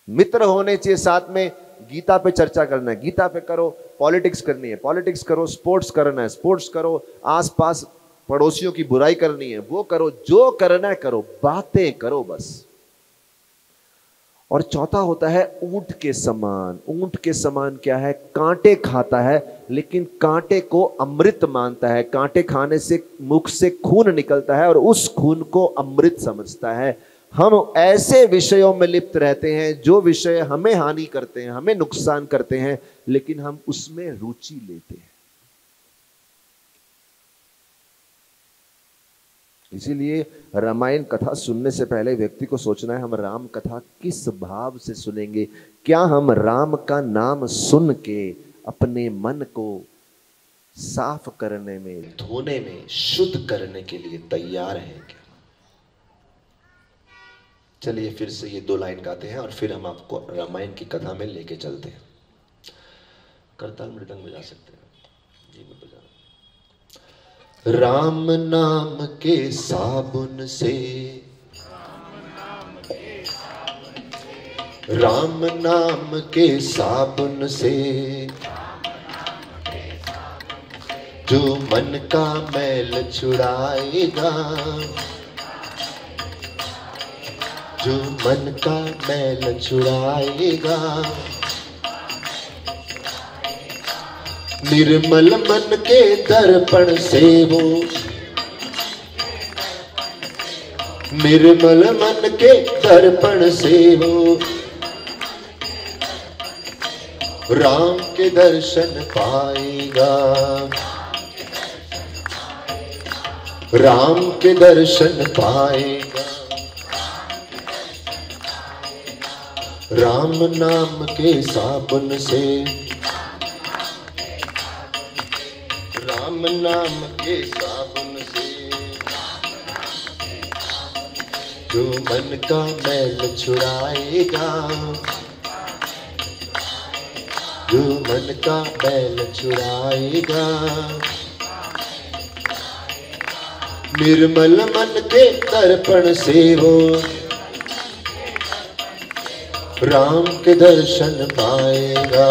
मित्र होने चाहिए साथ में। गीता पे चर्चा करना है, गीता पे करो। पॉलिटिक्स करनी है, पॉलिटिक्स करो। स्पोर्ट्स करना है, स्पोर्ट्स करो। आसपास पड़ोसियों की बुराई करनी है, वो करो। जो करना है करो, बातें करो बस। और चौथा होता है ऊंट के समान। ऊंट के समान क्या है? कांटे खाता है, लेकिन कांटे को अमृत मानता है। कांटे खाने से मुख से खून निकलता है और उस खून को अमृत समझता है। हम ऐसे विषयों में लिप्त रहते हैं जो विषय हमें हानि करते हैं, हमें नुकसान करते हैं, लेकिन हम उसमें रुचि लेते हैं। इसीलिए रामायण कथा सुनने से पहले व्यक्ति को सोचना है हम राम कथा किस भाव से सुनेंगे। क्या हम राम का नाम सुन के अपने मन को साफ करने में, धोने में, शुद्ध करने के लिए तैयार हैं क्या? चलिए फिर से ये 2 लाइन गाते हैं और फिर हम आपको रामायण की कथा में लेके चलते हैं। करताल मृदंग बजा सकते हैं जी, मैं बजा। राम नाम के साबुन से, राम नाम के साबुन से जो मन का मैल छुड़ाएगा, जो मन का मैल छुड़ाएगा, निर्मल मन के दर्पण से वो, निर्मल मन के दर्पण से वो राम के दर्शन पाएगा, राम के दर्शन पाएगा। राम नाम के साबुन से, राम नाम के साबुन से जो मन का मैल छुड़ाएगा, जो मन का मैल छुड़ाएगा, निर्मल मन के दर्पण से वो राम के दर्शन पाएगा,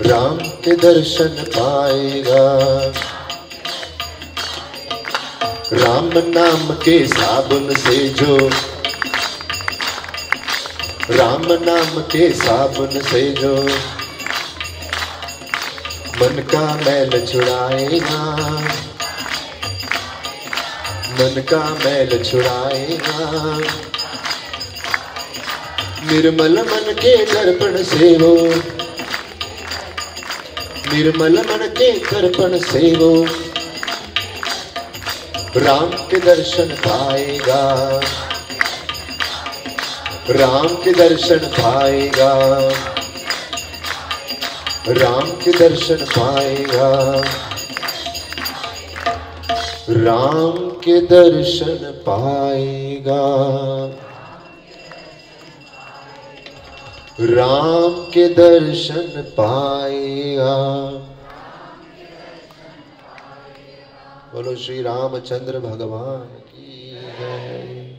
राम के दर्शन पाएगा। राम नाम के साबुन से जो, राम नाम के साबुन से जो मन का मैल छुड़ाएगा, मन का मैल छुड़ाएगा। निर्मल मन के दर्पण से वो, निर्मल मन के दर्पण से वो राम के दर्शन पाएगा, राम के दर्शन पाएगा, राम के दर्शन पाएगा, राम के दर्शन पाएगा, राम के दर्शन पाएगा। बोलो श्री रामचंद्र भगवान की जय।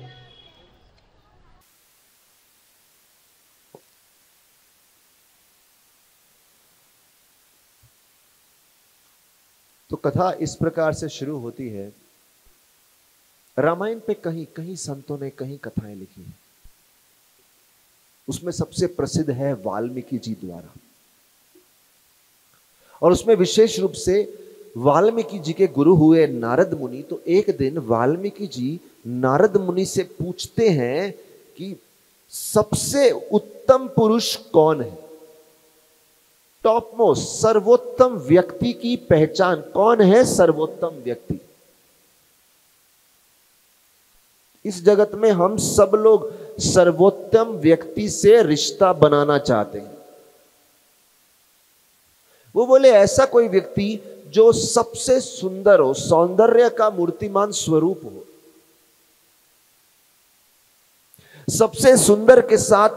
तो कथा इस प्रकार से शुरू होती है। रामायण पे कहीं कहीं संतों ने कहीं कथाएं लिखी हैं। उसमें सबसे प्रसिद्ध है वाल्मीकि जी द्वारा, और उसमें विशेष रूप से वाल्मीकि जी के गुरु हुए नारद मुनि। तो एक दिन वाल्मीकि जी नारद मुनि से पूछते हैं कि सबसे उत्तम पुरुष कौन है, टॉप मोस्ट सर्वोत्तम व्यक्ति की पहचान कौन है, सर्वोत्तम व्यक्ति। इस जगत में हम सब लोग सर्वोत्तम व्यक्ति से रिश्ता बनाना चाहते हैं। वो बोले ऐसा कोई व्यक्ति जो सबसे सुंदर हो, सौंदर्य का मूर्तिमान स्वरूप हो, सबसे सुंदर के साथ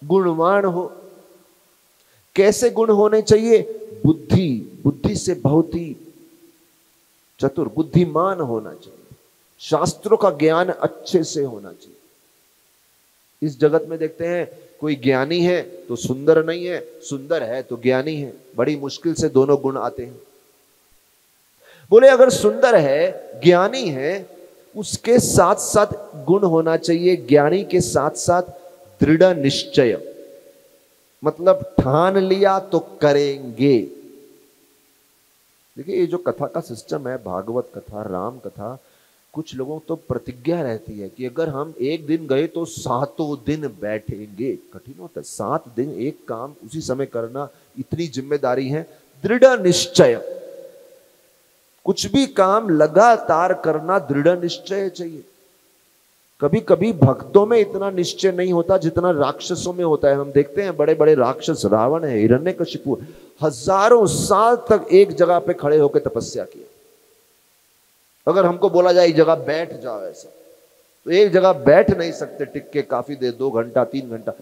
गुणवान हो। कैसे गुण होने चाहिए? बुद्धि, बुद्धि से बहुत ही चतुर, बुद्धिमान होना चाहिए। शास्त्रों का ज्ञान अच्छे से होना चाहिए। इस जगत में देखते हैं कोई ज्ञानी है तो सुंदर नहीं है, सुंदर है तो ज्ञानी है, बड़ी मुश्किल से दोनों गुण आते हैं। बोले अगर सुंदर है, ज्ञानी है, उसके साथ साथ गुण होना चाहिए, ज्ञानी के साथ साथ दृढ़ निश्चय, मतलब ठान लिया तो करेंगे। देखिए ये जो कथा का सिस्टम है, भागवत कथा, राम कथा, कुछ लोगों तो प्रतिज्ञा रहती है कि अगर हम एक दिन गए तो 7 दिन बैठेंगे। कठिन होता है 7 दिन एक काम उसी समय करना, इतनी जिम्मेदारी है। दृढ़ निश्चय, कुछ भी काम लगातार करना दृढ़ निश्चय चाहिए। कभी कभी भक्तों में इतना निश्चय नहीं होता जितना राक्षसों में होता है। हम देखते हैं बड़े बड़े राक्षस, रावण है, हिरण्यकशिपु, हजारों साल तक एक जगह पे खड़े होकर तपस्या किया। अगर हमको बोला जाए एक जगह बैठ जाओ ऐसा, तो एक जगह बैठ नहीं सकते टिक के काफी देर, 2 घंटा 3 घंटा।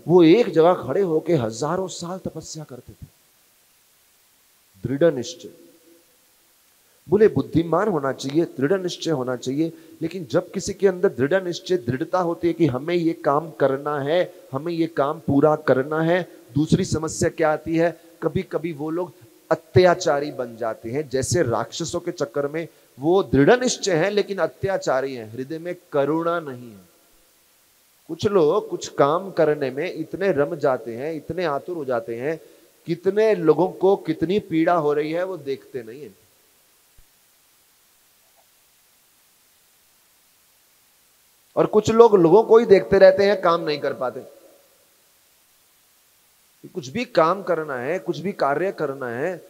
वो एक जगह खड़े होकर हजारों साल तपस्या करते थे। दृढ़ निश्चय, बोले बुद्धिमान होना चाहिए, दृढ़ निश्चय होना चाहिए। लेकिन जब किसी के अंदर दृढ़ निश्चय, दृढ़ता होती है कि हमें ये काम करना है, हमें ये काम पूरा करना है, दूसरी समस्या क्या आती है? कभी कभी वो लोग अत्याचारी बन जाते हैं। जैसे राक्षसों के चक्कर में वो दृढ़ निश्चय है लेकिन अत्याचारी है, हृदय में करुणा नहीं है। कुछ लोग कुछ काम करने में इतने रम जाते हैं, इतने आतुर हो जाते हैं, कितने लोगों को कितनी पीड़ा हो रही है वो देखते नहीं है। और कुछ लोग लोगों को ही देखते रहते हैं, काम नहीं कर पाते। कुछ भी काम करना है, कुछ भी कार्य करना है,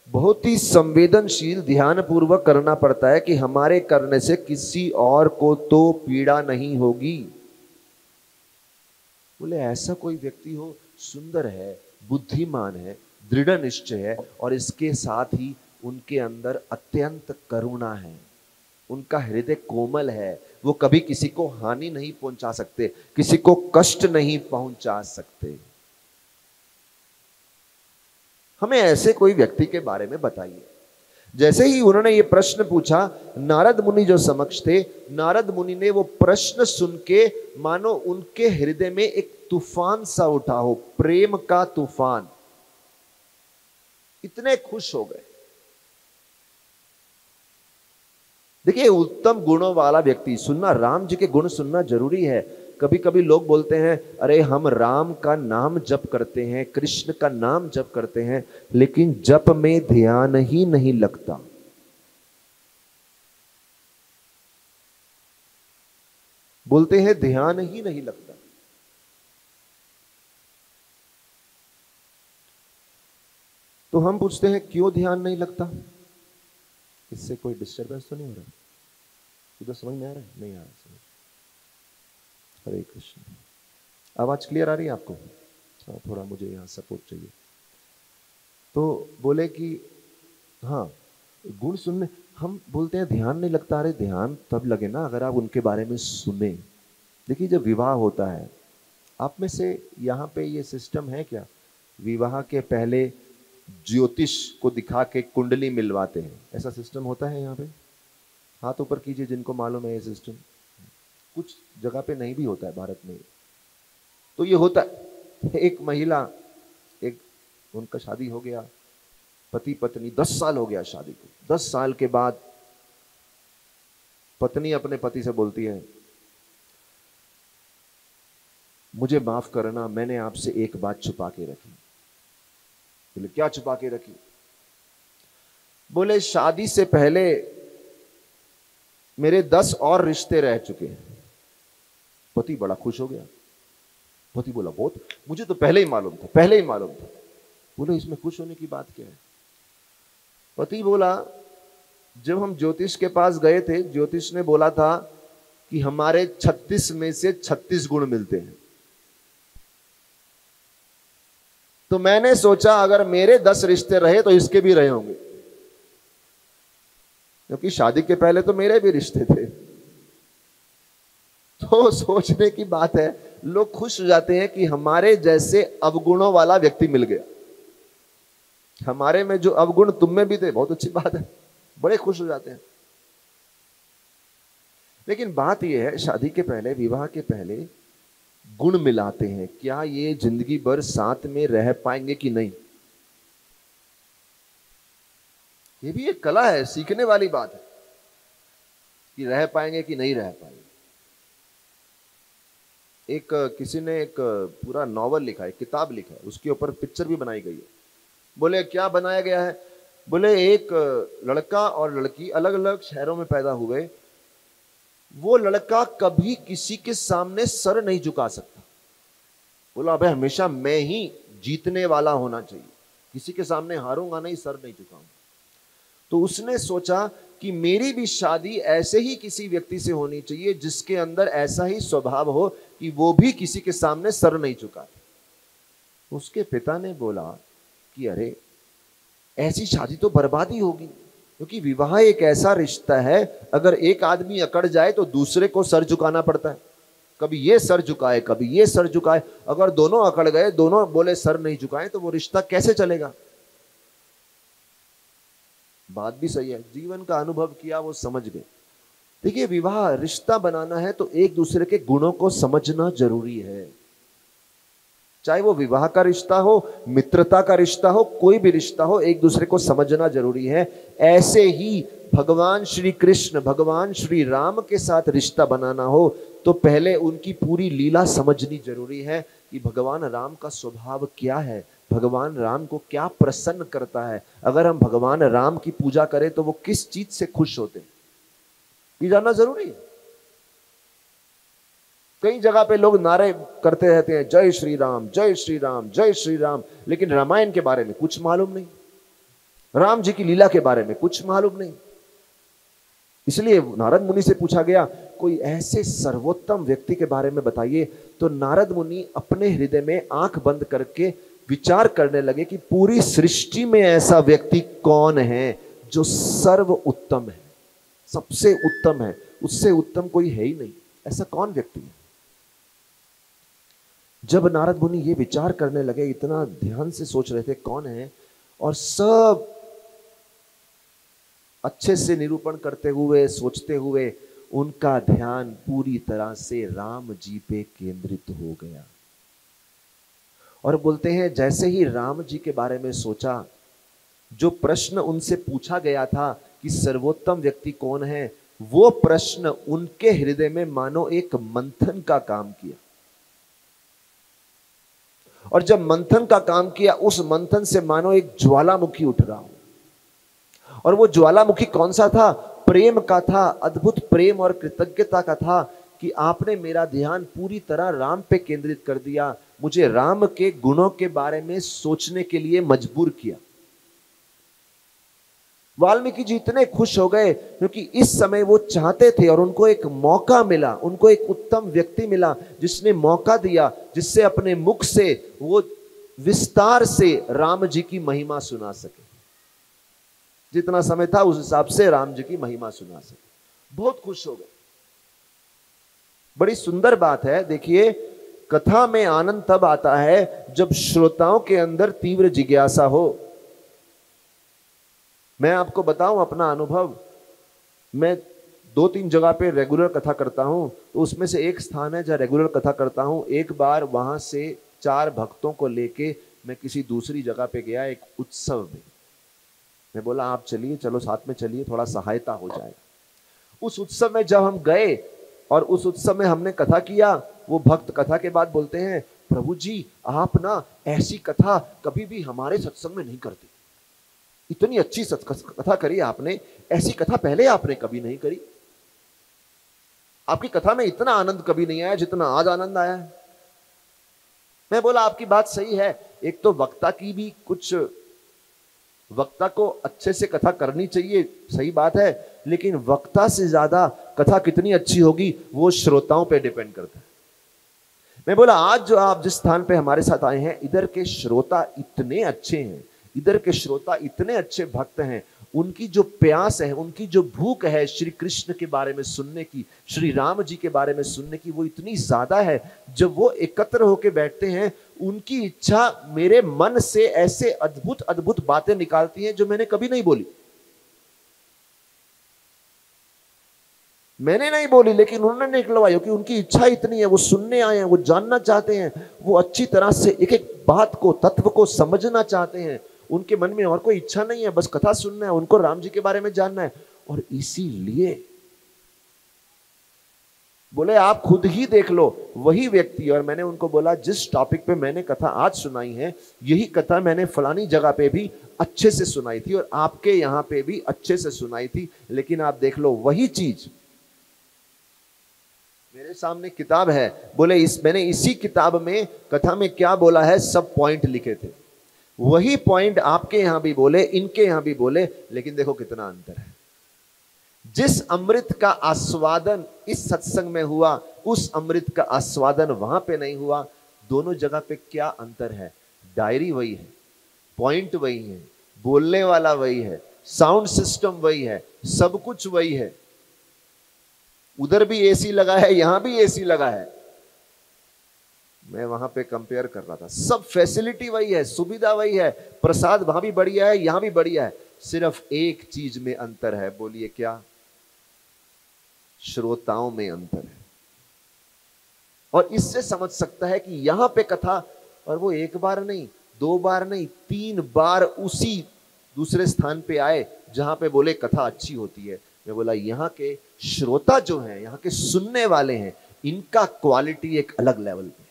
बहुत ही संवेदनशील, ध्यान पूर्वक करना पड़ता है कि हमारे करने से किसी और को तो पीड़ा नहीं होगी। बोले ऐसा कोई व्यक्ति हो, सुंदर है, बुद्धिमान है, दृढ़ निश्चय है, और इसके साथ ही उनके अंदर अत्यंत करुणा है, उनका हृदय कोमल है, वो कभी किसी को हानि नहीं पहुंचा सकते, किसी को कष्ट नहीं पहुंचा सकते। हमें ऐसे कोई व्यक्ति के बारे में बताइए। जैसे ही उन्होंने ये प्रश्न पूछा, नारद मुनि जो समक्ष थे, नारद मुनि ने वो प्रश्न सुन के मानो उनके हृदय में एक तूफान सा उठा हो, प्रेम का तूफान। इतने खुश हो गए। देखिए, उत्तम गुणों वाला व्यक्ति सुनना, राम जी के गुण सुनना जरूरी है। कभी कभी लोग बोलते हैं, अरे हम राम का नाम जप करते हैं, कृष्ण का नाम जप करते हैं, लेकिन जप में ध्यान ही नहीं लगता। बोलते हैं ध्यान ही नहीं लगता। तो हम पूछते हैं क्यों ध्यान नहीं लगता? इससे कोई डिस्टरबेंस तो नहीं हो रहा? इधर समझ में आ रहा है? नहीं आ रहा समझ। हरे कृष्ण। आवाज क्लियर आ रही है आपको? हाँ, थोड़ा मुझे यहाँ सपोर्ट चाहिए। तो बोले कि हाँ, गुण सुनने हम बोलते हैं ध्यान नहीं लगता। अरे ध्यान तब लगे ना अगर आप उनके बारे में सुने। देखिए, जब विवाह होता है, आप में से यहाँ पे ये सिस्टम है क्या? विवाह के पहले ज्योतिष को दिखा के कुंडली मिलवाते हैं, ऐसा सिस्टम होता है यहाँ पे? हाथ ऊपर कीजिए जिनको मालूम है ये सिस्टम। कुछ जगह पे नहीं भी होता है भारत में। तो ये होता है, एक महिला, एक उनका शादी हो गया, पति पत्नी 10 साल हो गया शादी को। 10 साल के बाद पत्नी अपने पति से बोलती है, मुझे माफ करना, मैंने आपसे एक बात छुपा के रखी। बोले क्या छुपा के रखी? बोले शादी से पहले मेरे 10 और रिश्ते रह चुके हैं। पति बड़ा खुश हो गया। पति बोला बहुत, मुझे तो पहले ही मालूम था, पहले ही मालूम था। बोले इसमें खुश होने की बात क्या है? पति बोला, जब हम ज्योतिष के पास गए थे, ज्योतिष ने बोला था कि हमारे 36 में से 36 गुण मिलते हैं। तो मैंने सोचा अगर मेरे 10 रिश्ते रहे तो इसके भी रहे होंगे, क्योंकि शादी के पहले तो मेरे भी रिश्ते थे। तो सोचने की बात है, लोग खुश हो जाते हैं कि हमारे जैसे अवगुणों वाला व्यक्ति मिल गया। हमारे में जो अवगुण तुम में भी थे, बहुत अच्छी बात है, बड़े खुश हो जाते हैं। लेकिन बात यह है, शादी के पहले, विवाह के पहले गुण मिलाते हैं, क्या ये जिंदगी भर साथ में रह पाएंगे कि नहीं? ये भी एक कला है, सीखने वाली बात है कि रह पाएंगे कि नहीं रह पाएंगे। एक किसी ने एक पूरा नॉवल लिखा है, किताब लिखा है, उसके ऊपर पिक्चर भी बनाई गई है। बोले क्या बनाया गया है? बोले एक लड़का और लड़की अलग अलग शहरों में पैदा हुए। वो लड़का कभी किसी के सामने सर नहीं झुका सकता। बोला अबे हमेशा मैं ही जीतने वाला होना चाहिए, किसी के सामने हारूंगा नहीं, सर नहीं झुकाऊंगा। तो उसने सोचा कि मेरी भी शादी ऐसे ही किसी व्यक्ति से होनी चाहिए जिसके अंदर ऐसा ही स्वभाव हो कि वो भी किसी के सामने सर नहीं झुकाते। उसके पिता ने बोला कि अरे ऐसी शादी तो बर्बादी होगी, क्योंकि विवाह एक ऐसा रिश्ता है, अगर एक आदमी अकड़ जाए तो दूसरे को सर झुकाना पड़ता है। कभी ये सर झुकाए, कभी ये सर झुकाए। अगर दोनों अकड़ गए, दोनों बोले सर नहीं झुकाए, तो वो रिश्ता कैसे चलेगा? बात भी सही है, जीवन का अनुभव किया, वो समझ गए। देखिए, विवाह रिश्ता बनाना है तो एक दूसरे के गुणों को समझना जरूरी है। चाहे वो विवाह का रिश्ता हो, मित्रता का रिश्ता हो, कोई भी रिश्ता हो, एक दूसरे को समझना जरूरी है। ऐसे ही भगवान श्री कृष्ण, भगवान श्री राम के साथ रिश्ता बनाना हो तो पहले उनकी पूरी लीला समझनी जरूरी है कि भगवान राम का स्वभाव क्या है, भगवान राम को क्या प्रसन्न करता है। अगर हम भगवान राम की पूजा करें तो वो किस चीज से खुश होते हैं, ये जानना जरूरी है। कई जगह पे लोग नारे करते रहते हैं, जय श्री राम, जय श्री राम, जय श्री राम, लेकिन रामायण के बारे में कुछ मालूम नहीं, राम जी की लीला के बारे में कुछ मालूम नहीं। इसलिए नारद मुनि से पूछा गया, कोई ऐसे सर्वोत्तम व्यक्ति के बारे में बताइए। तो नारद मुनि अपने हृदय में आंख बंद करके विचार करने लगे कि पूरी सृष्टि में ऐसा व्यक्ति कौन है जो सर्व उत्तम है, सबसे उत्तम है, उससे उत्तम कोई है ही नहीं। ऐसा कौन व्यक्ति है? जब नारद मुनि ये विचार करने लगे, इतना ध्यान से सोच रहे थे कौन है, और सब अच्छे से निरूपण करते हुए, सोचते हुए, उनका ध्यान पूरी तरह से राम जी पे केंद्रित हो गया। और बोलते हैं जैसे ही राम जी के बारे में सोचा, जो प्रश्न उनसे पूछा गया था कि सर्वोत्तम व्यक्ति कौन है, वो प्रश्न उनके हृदय में मानो एक मंथन का काम किया। और जब मंथन का काम किया, उस मंथन से मानो एक ज्वालामुखी उठ रहा हो। और वो ज्वालामुखी कौन सा था? प्रेम का था, अद्भुत प्रेम और कृतज्ञता का था कि आपने मेरा ध्यान पूरी तरह राम पे केंद्रित कर दिया, मुझे राम के गुणों के बारे में सोचने के लिए मजबूर किया। वाल्मीकि जी इतने खुश हो गए क्योंकि इस समय वो चाहते थे और उनको एक मौका मिला, उनको एक उत्तम व्यक्ति मिला जिसने मौका दिया, जिससे अपने मुख से वो विस्तार से राम जी की महिमा सुना सके। जितना समय था उस हिसाब से राम जी की महिमा सुना सके। बहुत खुश हो गए। बड़ी सुंदर बात है। देखिए, कथा में आनंद तब आता है जब श्रोताओं के अंदर तीव्र जिज्ञासा हो। मैं आपको बताऊं अपना अनुभव, मैं 2-3 जगह पे रेगुलर कथा करता हूं, तो उसमें से एक स्थान है जहां रेगुलर कथा करता हूं। एक बार वहां से 4 भक्तों को लेके मैं किसी दूसरी जगह पे गया, एक उत्सव में। मैं बोला आप चलिए, चलो साथ में चलिए, थोड़ा सहायता हो जाएगा। उस उत्सव में जब हम गए और उस उत्सव में हमने कथा किया, वो भक्त कथा के बाद बोलते हैं, प्रभु जी आप ना ऐसी कथा कभी भी हमारे सत्संग में नहीं करते, इतनी अच्छी कथा करी आपने, ऐसी कथा पहले आपने कभी नहीं करी, आपकी कथा में इतना आनंद कभी नहीं आया जितना आज आनंद आया है। मैं बोला आपकी बात सही है, एक तो वक्ता की भी कुछ, वक्ता को अच्छे से कथा करनी चाहिए, सही बात है, लेकिन वक्ता से ज्यादा कथा कितनी अच्छी होगी वो श्रोताओं पे डिपेंड करता है। मैं बोला आज जो आप जिस स्थान पे हमारे साथ आए हैं, इधर के श्रोता इतने अच्छे हैं, इधर के श्रोता इतने अच्छे भक्त हैं, उनकी जो प्यास है, उनकी जो भूख है श्री कृष्ण के बारे में सुनने की, श्री राम जी के बारे में सुनने की, वो इतनी ज्यादा है। जब वो एकत्र होकर बैठते हैं, उनकी इच्छा मेरे मन से ऐसे अद्भुत अद्भुत बातें निकालती हैं जो मैंने कभी नहीं बोली। मैंने नहीं बोली, लेकिन उन्होंने निकलवाई, क्योंकि उनकी इच्छा इतनी है, वो सुनने आए हैं, वो जानना चाहते हैं, वो अच्छी तरह से एक एक बात को, तत्व को समझना चाहते हैं। उनके मन में और कोई इच्छा नहीं है, बस कथा सुनना है, उनको राम जी के बारे में जानना है। और इसीलिए बोले आप खुद ही देख लो, वही व्यक्ति, और मैंने उनको बोला जिस टॉपिक पे मैंने कथा आज सुनाई है, यही कथा मैंने फलानी जगह पे भी अच्छे से सुनाई थी और आपके यहां पे भी अच्छे से सुनाई थी, लेकिन आप देख लो वही चीज मेरे सामने किताब है। बोले मैंने इसी किताब में कथा में क्या बोला है सब पॉइंट लिखे थे, वही पॉइंट आपके यहां भी बोले, इनके यहां भी बोले, लेकिन देखो कितना अंतर है। जिस अमृत का आस्वादन इस सत्संग में हुआ, उस अमृत का आस्वादन वहां पे नहीं हुआ। दोनों जगह पे क्या अंतर है? डायरी वही है, पॉइंट वही है, बोलने वाला वही है, साउंड सिस्टम वही है, सब कुछ वही है। उधर भी एसी लगा है, यहां भी एसी लगा है। मैं वहां पे कंपेयर कर रहा था, सब फैसिलिटी वही है, सुविधा वही है, प्रसाद वहां भी बढ़िया है, यहां भी बढ़िया है, सिर्फ एक चीज में अंतर है। बोलिए क्या? श्रोताओं में अंतर है। और इससे समझ सकता है कि यहां पे कथा, और वो एक बार नहीं, 2 बार नहीं, 3 बार उसी दूसरे स्थान पे आए जहां पे बोले कथा अच्छी होती है। मैं बोला यहाँ के श्रोता जो हैं, यहाँ के सुनने वाले हैं, इनका क्वालिटी एक अलग लेवल पे है।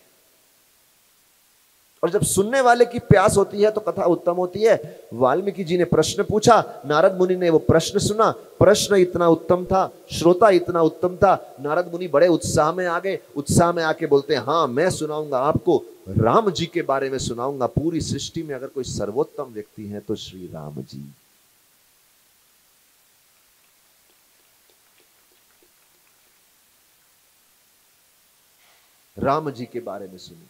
और जब सुनने वाले की प्यास होती है तो कथा उत्तम होती है। वाल्मीकि जी ने प्रश्न पूछा, नारद मुनि ने वो प्रश्न सुना, प्रश्न इतना उत्तम था, श्रोता इतना उत्तम था, नारद मुनि बड़े उत्साह में आ गए। उत्साह में आके बोलते हैं, हाँ मैं सुनाऊंगा आपको, राम जी के बारे में सुनाऊंगा। पूरी सृष्टि में अगर कोई सर्वोत्तम व्यक्ति है तो श्री राम जी। राम जी के बारे में सुनिए।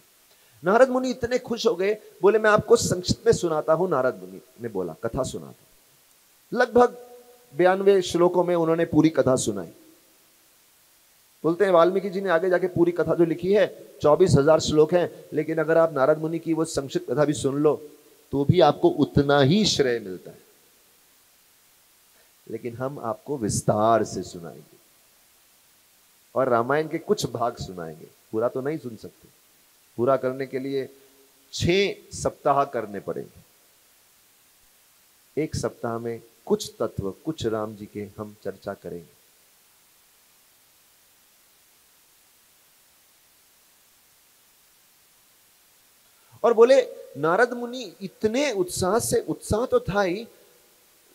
नारद मुनि इतने खुश हो गए, बोले मैं आपको संक्षिप्त में सुनाता हूं। नारद मुनि ने बोला कथा सुनाता। लगभग 92 श्लोकों में उन्होंने पूरी कथा सुनाई। बोलते हैं वाल्मीकि जी ने आगे जाके पूरी कथा जो लिखी है 24,000 श्लोक हैं, लेकिन अगर आप नारद मुनि की वो संक्षिप्त कथा भी सुन लो तो भी आपको उतना ही श्रेय मिलता है। लेकिन हम आपको विस्तार से सुनाएंगे और रामायण के कुछ भाग सुनाएंगे, पूरा तो नहीं सुन सकते। पूरा करने के लिए 6 सप्ताह करने पड़ेंगे। एक सप्ताह में कुछ तत्व, कुछ राम जी के हम चर्चा करेंगे। और बोले नारद मुनि इतने उत्साह से, उत्साह तो था ही,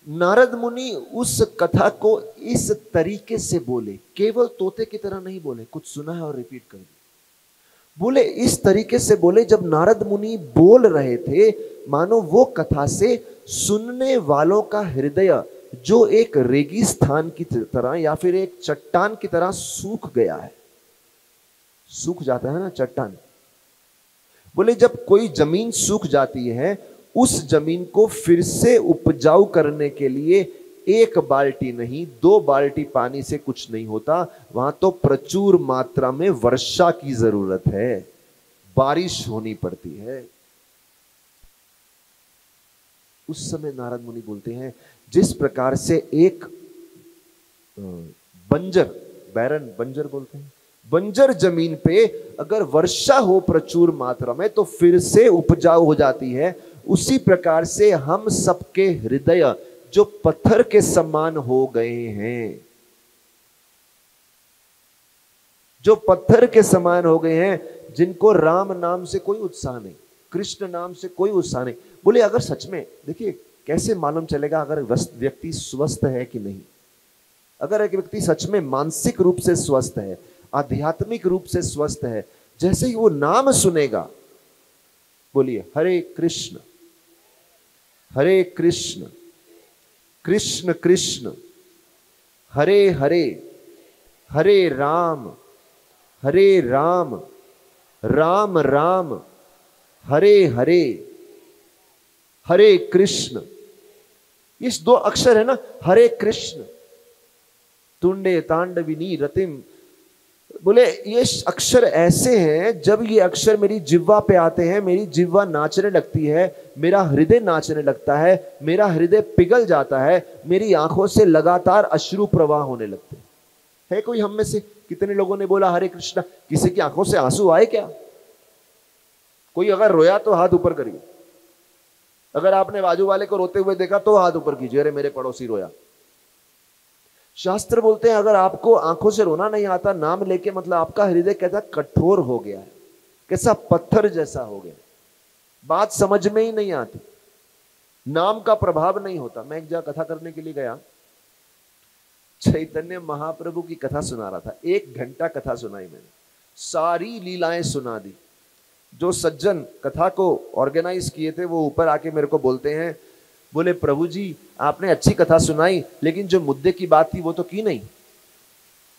नारद मुनि उस कथा को इस तरीके से बोले, केवल तोते की तरह नहीं बोले, कुछ सुना है और रिपीट कर दिया। बोले इस तरीके से बोले, जब नारद मुनि बोल रहे थे मानो वो कथा से सुनने वालों का हृदय जो एक रेगिस्तान की तरह या फिर एक चट्टान की तरह सूख गया है, सूख जाता है ना चट्टान। बोले जब कोई जमीन सूख जाती है, उस जमीन को फिर से उपजाऊ करने के लिए एक बाल्टी नहीं 2 बाल्टी पानी से कुछ नहीं होता, वहां तो प्रचुर मात्रा में वर्षा की जरूरत है, बारिश होनी पड़ती है। उस समय नारद मुनि बोलते हैं जिस प्रकार से एक बंजर, बैरन बंजर बोलते हैं, बंजर जमीन पे अगर वर्षा हो प्रचुर मात्रा में तो फिर से उपजाऊ हो जाती है, उसी प्रकार से हम सबके हृदय जो पत्थर के समान हो गए हैं, जो पत्थर के समान हो गए हैं, जिनको राम नाम से कोई उत्साह नहीं, कृष्ण नाम से कोई उत्साह नहीं। बोले अगर सच में, देखिए कैसे मालूम चलेगा अगर व्यक्ति स्वस्थ है कि नहीं। अगर एक व्यक्ति सच में मानसिक रूप से स्वस्थ है, आध्यात्मिक रूप से स्वस्थ है, जैसे ही वो नाम सुनेगा, बोलिए हरे कृष्ण कृष्ण कृष्ण हरे हरे, हरे राम राम राम हरे हरे, हरे कृष्ण। ये 2 अक्षर है ना, हरे कृष्ण, तुंडे तांडविनी रतिम। बोले ये अक्षर ऐसे हैं, जब ये अक्षर मेरी जिह्वा पे आते हैं, मेरी जिह्वा नाचने लगती है, मेरा हृदय नाचने लगता है, मेरा हृदय पिघल जाता है, मेरी आंखों से लगातार अश्रु प्रवाह होने लगते हैं। है कोई हम में से, कितने लोगों ने बोला हरे कृष्णा, किसी की आंखों से आंसू आए क्या? कोई अगर रोया तो हाथ ऊपर करिए, अगर आपने बाजू वाले को रोते हुए देखा तो हाथ ऊपर कीजिए, अरे मेरे पड़ोसी रोया। शास्त्र बोलते हैं अगर आपको आंखों से रोना नहीं आता, नाम लेके मतलब आपका हृदय कैसा कठोर हो गया है, कैसा पत्थर जैसा हो गया, बात समझ में ही नहीं आती, नाम का प्रभाव नहीं होता। मैं एक जगह कथा करने के लिए गया, चैतन्य महाप्रभु की कथा सुना रहा था, 1 घंटा कथा सुनाई मैंने, सारी लीलाएं सुना दी। जो सज्जन कथा को ऑर्गेनाइज किए थे वो ऊपर आके मेरे को बोलते हैं, बोले प्रभु जी आपने अच्छी कथा सुनाई, लेकिन जो मुद्दे की बात थी वो तो की नहीं।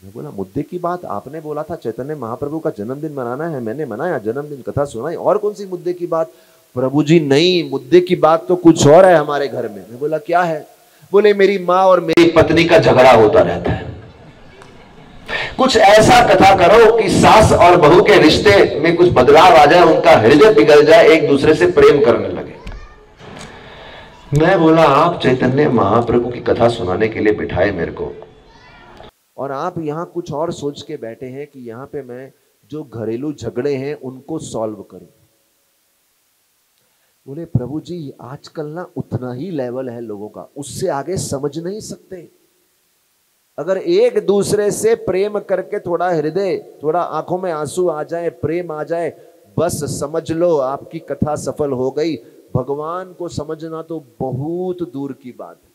मैं बोला मुद्दे की बात आपने बोला था चैतन्य महाप्रभु का जन्मदिन मनाना है, मैंने मनाया, जन्मदिन कथा सुनाई, और कौन सी मुद्दे की बात? प्रभु जी नहीं, मुद्दे की बात तो कुछ और है हमारे घर में। मैं बोला क्या है? बोले मेरी माँ और मेरी पत्नी का झगड़ा होता रहता है, कुछ ऐसा कथा करो कि सास और बहू के रिश्ते में कुछ बदलाव आ जाए, उनका हृदय पिघल जाए, एक दूसरे से प्रेम करने लगे। मैं बोला आप चैतन्य महाप्रभु की कथा सुनाने के लिए बिठाए मेरे को, और आप यहां कुछ और सोच के बैठे हैं कि यहां पे मैं जो घरेलू झगड़े हैं उनको सॉल्व करूं। बोले प्रभु जी आजकल ना उतना ही लेवल है लोगों का, उससे आगे समझ नहीं सकते। अगर एक दूसरे से प्रेम करके थोड़ा हृदय, थोड़ा आंखों में आंसू आ जाए, प्रेम आ जाए, बस समझ लो आपकी कथा सफल हो गई। भगवान को समझना तो बहुत दूर की बात है।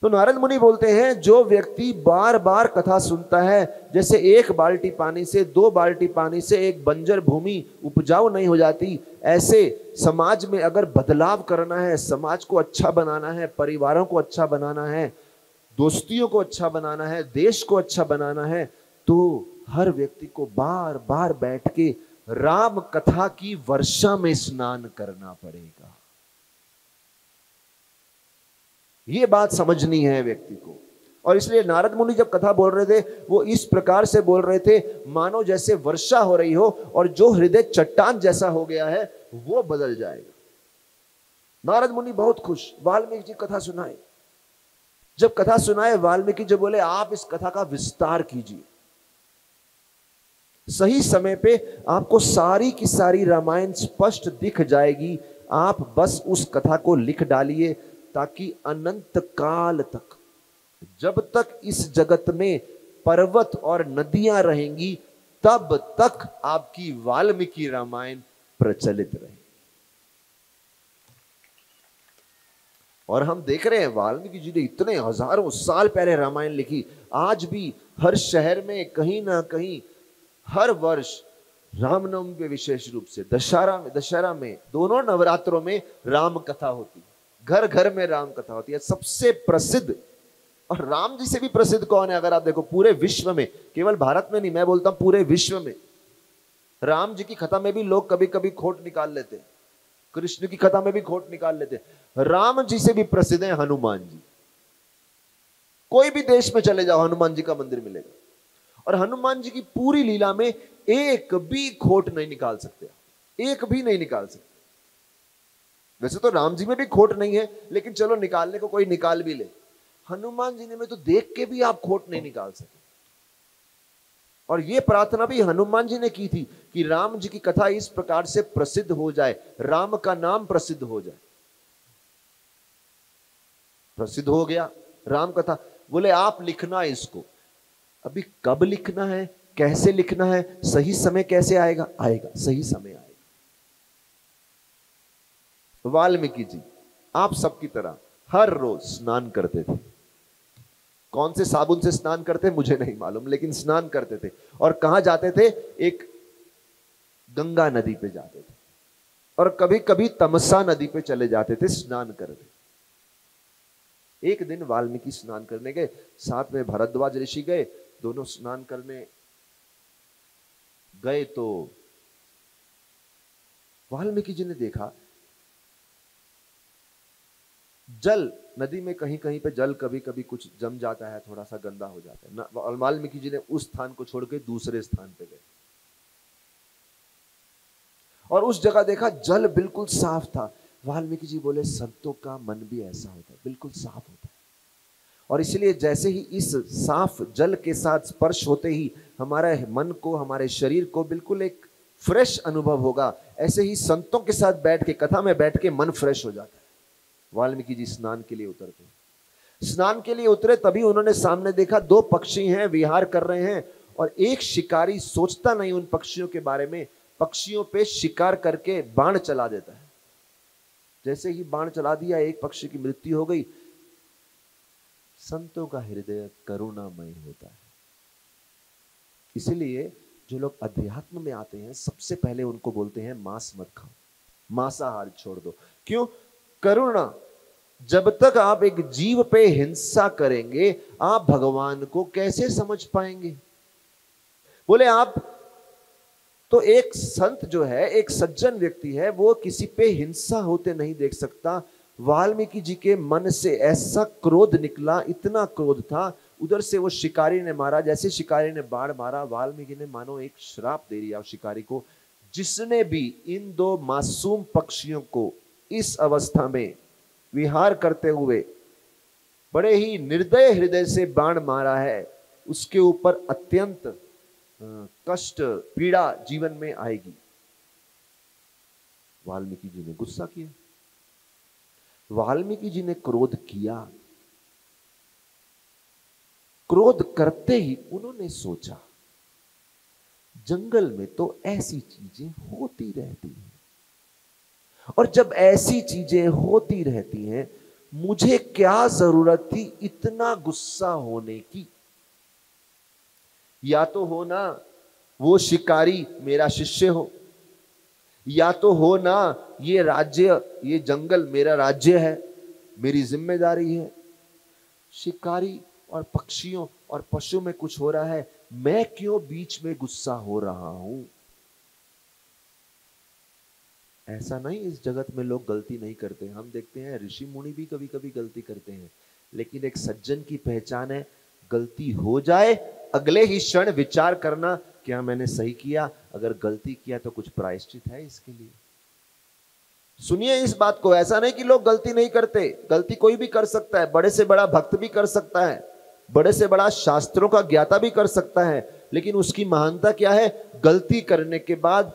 तो नारद मुनि बोलते हैं जो व्यक्ति बार बार कथा सुनता है, जैसे 1 बाल्टी पानी से 2 बाल्टी पानी से एक बंजर भूमि उपजाऊ नहीं हो जाती, ऐसे समाज में अगर बदलाव करना है, समाज को अच्छा बनाना है, परिवारों को अच्छा बनाना है, दोस्तियों को अच्छा बनाना है, देश को अच्छा बनाना है, तो हर व्यक्ति को बार बार बैठ के राम कथा की वर्षा में स्नान करना पड़ेगा। ये बात समझनी है व्यक्ति को। और इसलिए नारद मुनि जब कथा बोल रहे थे वो इस प्रकार से बोल रहे थे मानो जैसे वर्षा हो रही हो, और जो हृदय चट्टान जैसा हो गया है वो बदल जाएगा। नारद मुनि बहुत खुश, वाल्मीकि जी कथा सुनाए। जब कथा सुनाए वाल्मीकि जी बोले आप इस कथा का विस्तार कीजिए, सही समय पे आपको सारी की सारी रामायण स्पष्ट दिख जाएगी, आप बस उस कथा को लिख डालिए ताकि अनंत काल तक, जब तक इस जगत में पर्वत और नदियां रहेंगी, तब तक आपकी वाल्मीकि रामायण प्रचलित रहे। और हम देख रहे हैं वाल्मीकि जी ने इतने हजारों साल पहले रामायण लिखी, आज भी हर शहर में कहीं ना कहीं हर वर्ष रामनवमी पे विशेष रूप से दशहरा में दोनों नवरात्रों में राम कथा होती है, घर घर में राम कथा होती है। सबसे प्रसिद्ध, और राम जी से भी प्रसिद्ध कौन है? अगर आप देखो पूरे विश्व में, केवल भारत में नहीं, मैं बोलता हूं पूरे विश्व में, राम जी की कथा में भी लोग कभी कभी खोट निकाल लेते हैं, कृष्ण की कथा में भी खोट निकाल लेते हैं। राम जी से भी प्रसिद्ध है हनुमान जी। कोई भी देश में चले जाओ हनुमान जी का मंदिर मिलेगा, और हनुमान जी की पूरी लीला में एक भी खोट नहीं निकाल सकते, एक भी नहीं निकाल सकते। वैसे तो राम जी में भी खोट नहीं है, लेकिन चलो निकालने को कोई निकाल भी ले, हनुमान जी ने में तो देख के भी आप खोट नहीं निकाल सके। और यह प्रार्थना भी हनुमान जी ने की थी कि राम जी की कथा इस प्रकार से प्रसिद्ध हो जाए, राम का नाम प्रसिद्ध हो जाए। प्रसिद्ध हो गया राम कथा, बोले आप लिखना इसको। अभी कब लिखना है, कैसे लिखना है, सही समय कैसे आएगा? आएगा, सही समय आएगा। वाल्मीकि जी आप सबकी तरह हर रोज स्नान करते थे। कौन से साबुन से स्नान करते मुझे नहीं मालूम, लेकिन स्नान करते थे। और कहां जाते थे? एक गंगा नदी पे जाते थे, और कभी कभी तमसा नदी पे चले जाते थे स्नान करने। एक दिन वाल्मीकि स्नान करने गए, साथ में भरद्वाज ऋषि गए, दोनों स्नान करने गए तो वाल्मीकि जी ने देखा जल नदी में कहीं कहीं पे जल कभी कभी कुछ जम जाता है, थोड़ा सा गंदा हो जाता है। वाल्मीकि जी ने उस स्थान को छोड़ के दूसरे स्थान पे गए, और उस जगह देखा जल बिल्कुल साफ था। वाल्मीकि जी बोले संतों का मन भी ऐसा होता है, बिल्कुल साफ होता है। और इसलिए जैसे ही इस साफ जल के साथ स्पर्श होते ही हमारे मन को, हमारे शरीर को बिल्कुल एक फ्रेश अनुभव होगा, ऐसे ही संतों के साथ बैठ के, कथा में बैठ के मन फ्रेश हो जाता है। वाल्मीकि जी स्नान के लिए उतरते हैं। स्नान के लिए उतरे, तभी उन्होंने सामने देखा दो पक्षी हैं, विहार कर रहे हैं, और एक शिकारी सोचता नहीं उन पक्षियों के बारे में, पक्षियों पे शिकार करके बाण चला देता है। जैसे ही बाण चला दिया, एक पक्षी की मृत्यु हो गई। संतों का हृदय करुणामय होता है, इसलिए जो लोग अध्यात्म में आते हैं सबसे पहले उनको बोलते हैं मांस मत खाओ, मांसाहार छोड़ दो। क्यों? करुणा। जब तक आप एक जीव पे हिंसा करेंगे, आप भगवान को कैसे समझ पाएंगे? बोले आप तो, एक संत जो है, एक सज्जन व्यक्ति है, वो किसी पे हिंसा होते नहीं देख सकता। वाल्मीकि जी के मन से ऐसा क्रोध निकला, इतना क्रोध था, उधर से वो शिकारी ने मारा। जैसे शिकारी ने बाण मारा, वाल्मीकि ने मानो एक श्राप दे दिया शिकारी को, जिसने भी इन दो मासूम पक्षियों को इस अवस्था में विहार करते हुए बड़े ही निर्दय हृदय से बाण मारा है, उसके ऊपर अत्यंत कष्ट, पीड़ा जीवन में आएगी। वाल्मीकि जी ने गुस्सा किया, वाल्मीकि जी ने क्रोध किया। क्रोध करते ही उन्होंने सोचा जंगल में तो ऐसी चीजें होती रहती हैं, और जब ऐसी चीजें होती रहती हैं, मुझे क्या जरूरत थी इतना गुस्सा होने की? या तो हो ना वो शिकारी मेरा शिष्य हो, या तो हो ना ये राज्य, ये जंगल मेरा राज्य है, मेरी जिम्मेदारी है। शिकारी और पक्षियों और पशु में कुछ हो रहा है, मैं क्यों बीच में गुस्सा हो रहा हूं? ऐसा नहीं इस जगत में लोग गलती नहीं करते, हम देखते हैं ऋषि मुनि भी कभी कभी गलती करते हैं, लेकिन एक सज्जन की पहचान है गलती हो जाए अगले ही क्षण विचार करना, क्या मैंने सही किया? अगर गलती किया तो कुछ प्रायश्चित है इसके लिए। सुनिए इस बात को, ऐसा नहीं कि लोग गलती नहीं करते, गलती कोई भी कर सकता है, बड़े से बड़ा भक्त भी कर सकता है, बड़े से बड़ा शास्त्रों का ज्ञाता भी कर सकता है, लेकिन उसकी महानता क्या है? गलती करने के बाद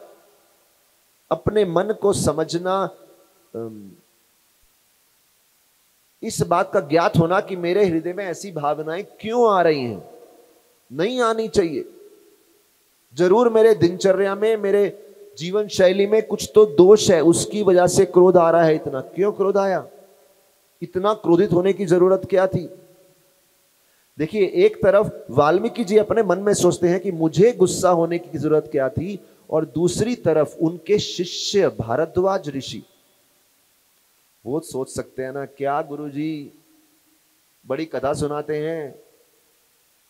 अपने मन को समझना, इस बात का ज्ञात होना कि मेरे हृदय में ऐसी भावनाएं क्यों आ रही हैं, नहीं आनी चाहिए। जरूर मेरे दिनचर्या में, मेरे जीवन शैली में कुछ तो दोष है, उसकी वजह से क्रोध आ रहा है। इतना क्यों क्रोध आया, इतना क्रोधित होने की जरूरत क्या थी? देखिए, एक तरफ वाल्मीकि जी अपने मन में सोचते हैं कि मुझे गुस्सा होने की जरूरत क्या थी, और दूसरी तरफ उनके शिष्य भारद्वाज ऋषि वो सोच सकते हैं ना, क्या गुरुजी बड़ी कथा सुनाते हैं,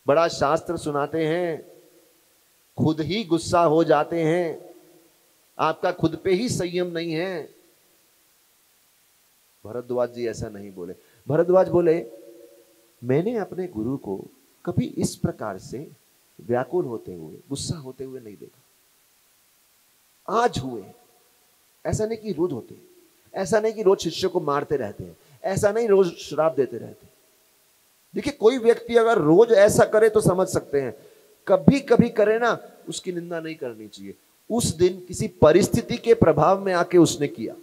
बड़ा शास्त्र सुनाते हैं, खुद ही गुस्सा हो जाते हैं, आपका खुद पे ही संयम नहीं है। भरद्वाज जी ऐसा नहीं बोले। भरद्वाज बोले, मैंने अपने गुरु को कभी इस प्रकार से व्याकुल होते हुए, गुस्सा होते हुए नहीं देखा। आज हुए, ऐसा नहीं कि रोज होते, ऐसा नहीं कि रोज शिष्य को मारते रहते हैं, ऐसा नहीं रोज श्राप देते रहते। देखिए, कोई व्यक्ति अगर रोज ऐसा करे तो समझ सकते हैं, कभी कभी करे ना, उसकी निंदा नहीं करनी चाहिए। उस दिन किसी परिस्थिति के प्रभाव में आके उसने किया,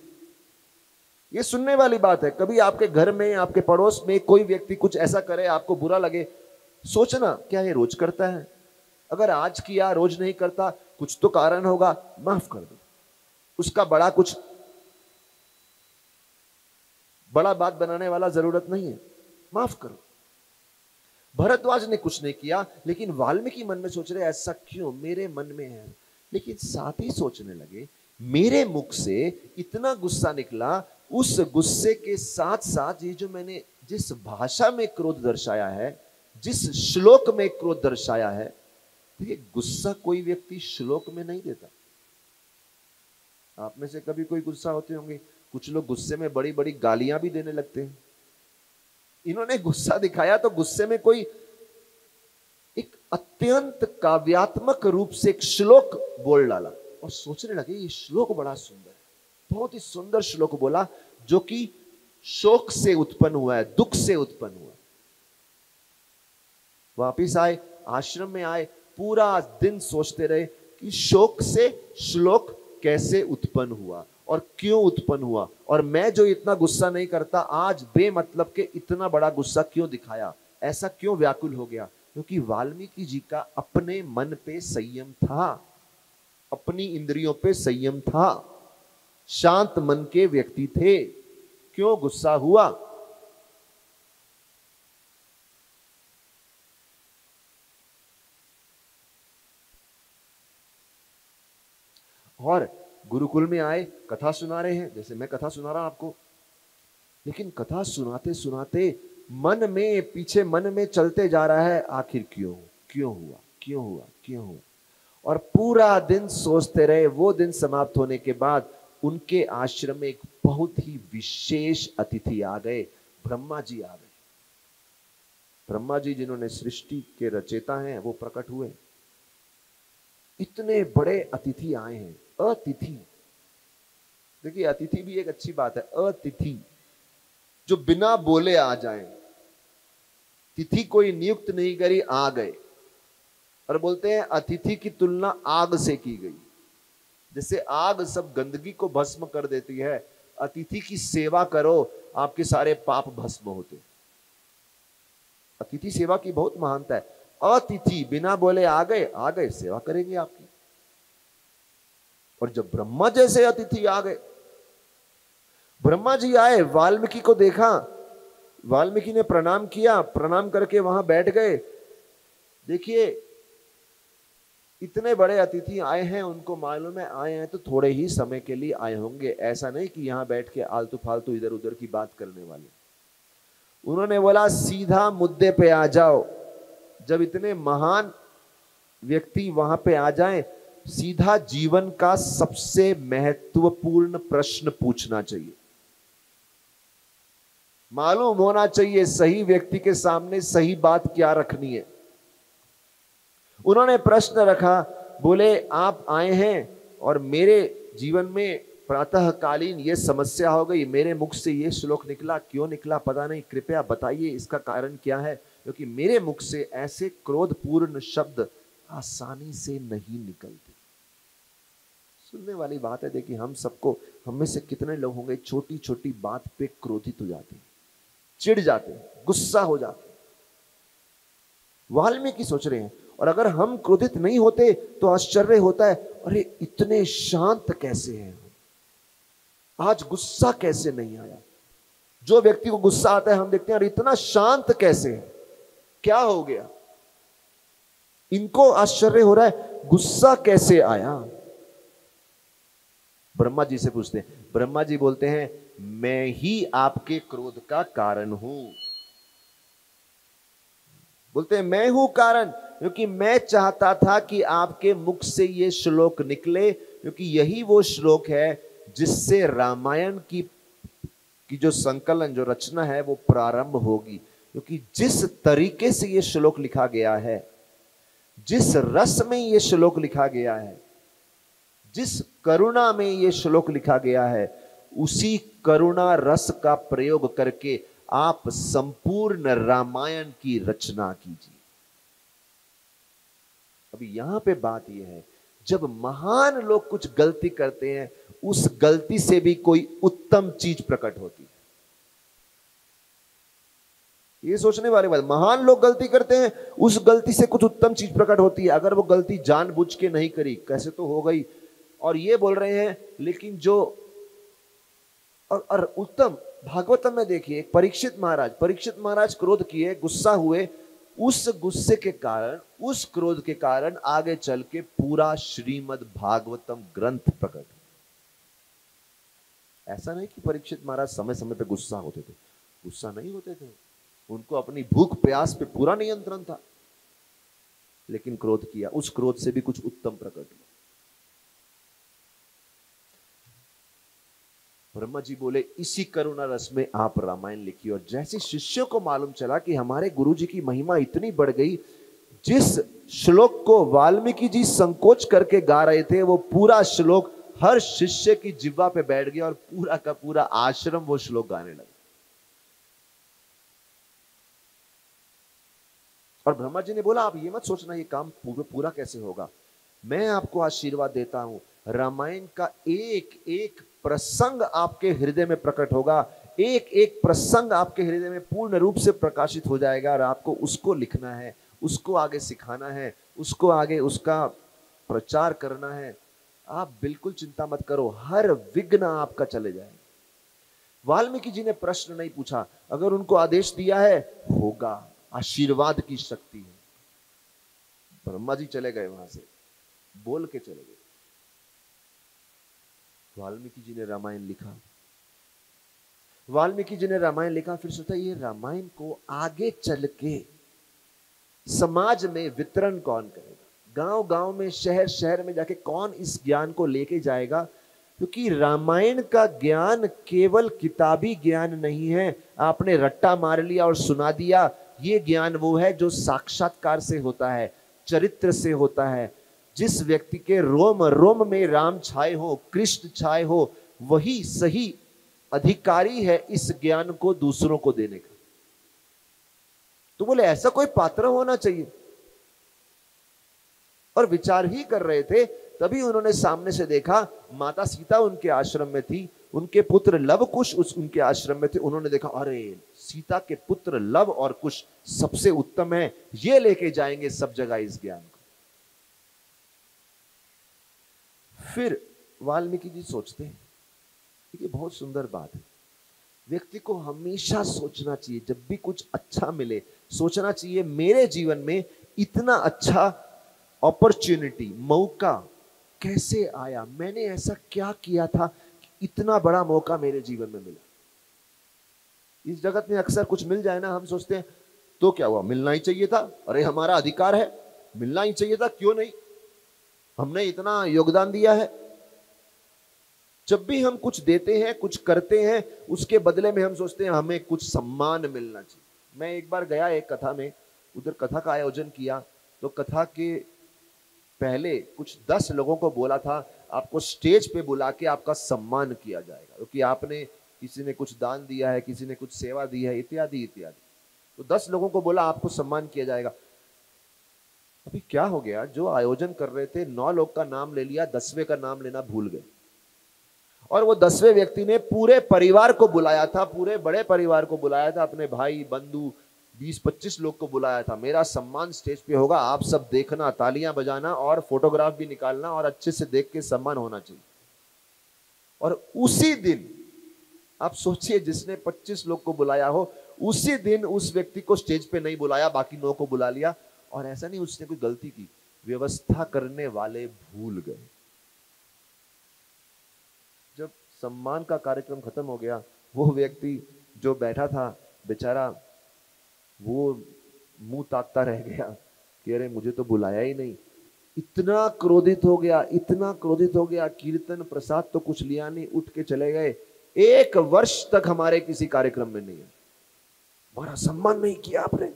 ये सुनने वाली बात है। कभी आपके घर में, आपके पड़ोस में कोई व्यक्ति कुछ ऐसा करे, आपको बुरा लगे, सोचना क्या ये रोज करता है? अगर आज किया, रोज नहीं करता, कुछ तो कारण होगा, माफ कर दो। उसका कुछ बड़ा बात बनाने वाला जरूरत नहीं है, माफ करो। भरद्वाज ने कुछ नहीं किया, लेकिन वाल्मीकि मन में सोच रहे ऐसा क्यों, मेरे मन में है। लेकिन साथ ही सोचने लगे, मेरे मुख से इतना गुस्सा निकला, उस गुस्से के साथ साथ ये जो मैंने जिस भाषा में क्रोध दर्शाया है, जिस श्लोक में क्रोध दर्शाया है, देखिए गुस्सा कोई व्यक्ति श्लोक में नहीं देता। आप में से कभी कोई गुस्सा होते होंगे, कुछ लोग गुस्से में बड़ी बड़ी गालियां भी देने लगते हैं। इन्होंने गुस्सा दिखाया तो गुस्से में कोई एक अत्यंत काव्यात्मक रूप से एक श्लोक बोल डाला, और सोचने लगे ये श्लोक बड़ा सुंदर है, बहुत ही सुंदर श्लोक बोला, जो कि शोक से उत्पन्न हुआ है, दुख से उत्पन्न हुआ। वापिस आए, आश्रम में आए, पूरा दिन सोचते रहे कि शोक से श्लोक कैसे उत्पन्न हुआ और क्यों उत्पन्न हुआ, और मैं जो इतना गुस्सा नहीं करता, आज बेमतलब के इतना बड़ा गुस्सा क्यों दिखाया, ऐसा क्यों व्याकुल हो गया? क्योंकि वाल्मीकि जी का अपने मन पे संयम था, अपनी इंद्रियों पे संयम था, शांत मन के व्यक्ति थे। क्यों गुस्सा हुआ? और गुरुकुल में आए, कथा सुना रहे हैं, जैसे मैं कथा सुना रहा आपको, लेकिन कथा सुनाते सुनाते मन में, पीछे मन में चलते जा रहा है, आखिर क्यों, क्यों हुआ, क्यों हुआ, क्यों हुआ। और पूरा दिन सोचते रहे। वो दिन समाप्त होने के बाद उनके आश्रम में एक बहुत ही विशेष अतिथि आ गए, ब्रह्मा जी आ गए। ब्रह्मा जी जिन्होंने सृष्टि के रचयिता हैं, वो प्रकट हुए। इतने बड़े अतिथि आए हैं, अतिथि। देखिए, अतिथि भी एक अच्छी बात है, अतिथि जो बिना बोले आ जाएं। तिथि कोई नियुक्त नहीं करी, आ गए। और बोलते हैं अतिथि की तुलना आग से की गई। जैसे आग सब गंदगी को भस्म कर देती है, अतिथि की सेवा करो, आपके सारे पाप भस्म होते। अतिथि सेवा की बहुत महानता है। अतिथि बिना बोले आ गए, सेवा करेंगे आपकी। और जब ब्रह्मा जैसे अतिथि आ गए, ब्रह्मा जी आए, वाल्मीकि को देखा, वाल्मीकि ने प्रणाम किया, प्रणाम करके वहां बैठ गए। देखिए, इतने बड़े अतिथि आए हैं, उनको मालूम है आए हैं तो थोड़े ही समय के लिए आए होंगे, ऐसा नहीं कि यहां बैठ के आलतू फालतू इधर उधर की बात करने वाले। उन्होंने बोला सीधा मुद्दे पे आ जाओ। जब इतने महान व्यक्ति वहां पे आ जाएं, सीधा जीवन का सबसे महत्वपूर्ण प्रश्न पूछना चाहिए। मालूम होना चाहिए सही व्यक्ति के सामने सही बात क्या रखनी है। उन्होंने प्रश्न रखा, बोले आप आए हैं और मेरे जीवन में प्रातःकालीन ये समस्या हो गई, मेरे मुख से ये श्लोक निकला, क्यों निकला पता नहीं, कृपया बताइए इसका कारण क्या है, क्योंकि मेरे मुख से ऐसे क्रोधपूर्ण शब्द आसानी से नहीं निकलते। सुनने वाली बात है। देखिए हम सबको, हम में से कितने लोग होंगे छोटी छोटी बात पे क्रोधित हो जाते हैं, चिढ़ जाते हैं, गुस्सा हो जाते हैं। वाल्मीकि सोच रहे हैं, और अगर हम क्रोधित नहीं होते तो आश्चर्य होता है, अरे इतने शांत कैसे हैं हम, आज गुस्सा कैसे नहीं आया। जो व्यक्ति को गुस्सा आता है हम देखते हैं अरे इतना शांत कैसे है, क्या हो गया। इनको आश्चर्य हो रहा है गुस्सा कैसे आया। ब्रह्मा जी से पूछते हैं, ब्रह्मा जी बोलते हैं मैं ही आपके क्रोध का कारण हूं। बोलते हैं मैं हूं कारण, क्योंकि मैं चाहता था कि आपके मुख से ये श्लोक निकले, क्योंकि यही वो श्लोक है जिससे रामायण की जो संकलन, जो रचना है वो प्रारंभ होगी। क्योंकि जिस तरीके से ये श्लोक लिखा गया है, जिस रस में ये श्लोक लिखा गया है, जिस करुणा में ये श्लोक लिखा गया है, उसी करुणा रस का प्रयोग करके आप संपूर्ण रामायण की रचना कीजिए। अभी यहां पे बात यह है, जब महान लोग कुछ गलती करते हैं, उस गलती से भी कोई उत्तम चीज प्रकट होती है। ये सोचने वाली बात, महान लोग गलती करते हैं, उस गलती से कुछ उत्तम चीज प्रकट होती है। अगर वो गलती जानबूझ के नहीं करी, कैसे तो हो गई। और ये बोल रहे हैं लेकिन जो और उत्तम, भागवतम में देखिए परीक्षित महाराज क्रोध किए, गुस्सा हुए, उस गुस्से के कारण, उस क्रोध के कारण आगे चल के पूरा श्रीमद् भागवतम ग्रंथ प्रकट। ऐसा नहीं कि परीक्षित महाराज समय समय पे गुस्सा होते थे, गुस्सा नहीं होते थे, उनको अपनी भूख प्यास पे पूरा नियंत्रण था, लेकिन क्रोध किया, उस क्रोध से भी कुछ उत्तम प्रकट हुआ। ब्रह्मा जी बोले इसी करुणा रस में आप रामायण लिखिए। और जैसे शिष्यों को मालूम चला कि हमारे गुरु जी की महिमा इतनी बढ़ गई, जिस श्लोक को वाल्मीकि जी संकोच करके गा रहे थे, वो पूरा श्लोक हर शिष्य की जिह्वा पे बैठ गया और पूरा का पूरा आश्रम वो श्लोक गाने लगा। और ब्रह्मा जी ने बोला आप ये मत सोचना ये काम पूरा कैसे होगा, मैं आपको आशीर्वाद देता हूं, रामायण का एक एक प्रसंग आपके हृदय में प्रकट होगा, एक एक प्रसंग आपके हृदय में पूर्ण रूप से प्रकाशित हो जाएगा, और आपको उसको लिखना है, उसको आगे सिखाना है, उसको आगे उसका प्रचार करना है। आप बिल्कुल चिंता मत करो, हर विघ्न आपका चले जाएगा। वाल्मीकि जी ने प्रश्न नहीं पूछा, अगर उनको आदेश दिया है होगा, आशीर्वाद की शक्ति है। ब्रह्मा जी चले गए, वहां से बोल के चले गए। वाल्मीकि जी ने रामायण लिखा, वाल्मीकि जी ने रामायण लिखा, फिर सोचा ये रामायण को आगे चल के समाज में वितरण कौन करेगा, गांव गांव में, शहर शहर में जाके कौन इस ज्ञान को लेके जाएगा। क्योंकि रामायण का ज्ञान केवल किताबी ज्ञान नहीं है, आपने रट्टा मार लिया और सुना दिया। ये ज्ञान वो है जो साक्षात्कार से होता है, चरित्र से होता है। जिस व्यक्ति के रोम रोम में राम छाए हो, कृष्ण छाए हो, वही सही अधिकारी है इस ज्ञान को दूसरों को देने का। तो बोले ऐसा कोई पात्र होना चाहिए। और विचार ही कर रहे थे, तभी उन्होंने सामने से देखा, माता सीता उनके आश्रम में थी, उनके पुत्र लव कुश उनके आश्रम में थे। उन्होंने देखा अरे सीता के पुत्र लव और कुश सबसे उत्तम है, ये लेके जाएंगे सब जगह इस ज्ञान को। फिर वाल्मीकि जी सोचते हैं, ये बहुत सुंदर बात है, व्यक्ति को हमेशा सोचना चाहिए, जब भी कुछ अच्छा मिले सोचना चाहिए मेरे जीवन में इतना अच्छा अपॉर्चुनिटी, मौका कैसे आया, मैंने ऐसा क्या किया था कि इतना बड़ा मौका मेरे जीवन में मिला। इस जगत में अक्सर कुछ मिल जाए ना, हम सोचते हैं तो क्या हुआ, मिलना ही चाहिए था, अरे हमारा अधिकार है, मिलना ही चाहिए था, क्यों नहीं, हमने इतना योगदान दिया है। जब भी हम कुछ देते हैं, कुछ करते हैं, उसके बदले में हम सोचते हैं हमें कुछ सम्मान मिलना चाहिए। मैं एक बार गया एक कथा में, उधर कथा का आयोजन किया, तो कथा के पहले कुछ 10 लोगों को बोला था आपको स्टेज पे बुला के आपका सम्मान किया जाएगा, क्योंकि आपने, किसी ने कुछ दान दिया है, किसी ने कुछ सेवा दी है, इत्यादि इत्यादि। तो 10 लोगों को बोला आपको सम्मान किया जाएगा। अभी क्या हो गया, जो आयोजन कर रहे थे 9 लोग का नाम ले लिया, 10वें का नाम लेना भूल गए। और वो 10वें व्यक्ति ने पूरे परिवार को बुलाया था, पूरे बड़े परिवार को बुलाया था, अपने भाई बंधु 20-25 लोग को बुलाया था। मेरा सम्मान स्टेज पे होगा, आप सब देखना, तालियां बजाना और फोटोग्राफ भी निकालना और अच्छे से देख के सम्मान होना चाहिए। और उसी दिन आप सोचिए, जिसने 25 लोग को बुलाया हो, उसी दिन उस व्यक्ति को स्टेज पे नहीं बुलाया, बाकी 9 को बुला लिया। और ऐसा नहीं उसने कोई गलती की, व्यवस्था करने वाले भूल गए। जब सम्मान का कार्यक्रम खत्म हो गया, वो व्यक्ति जो बैठा था बेचारा, वो मुंह ताकता रह गया कि अरे मुझे तो बुलाया ही नहीं। इतना क्रोधित हो गया, इतना क्रोधित हो गया, कीर्तन प्रसाद तो कुछ लिया नहीं, उठ के चले गए। 1 वर्ष तक हमारे किसी कार्यक्रम में नहीं है, हमारा सम्मान नहीं किया आपने।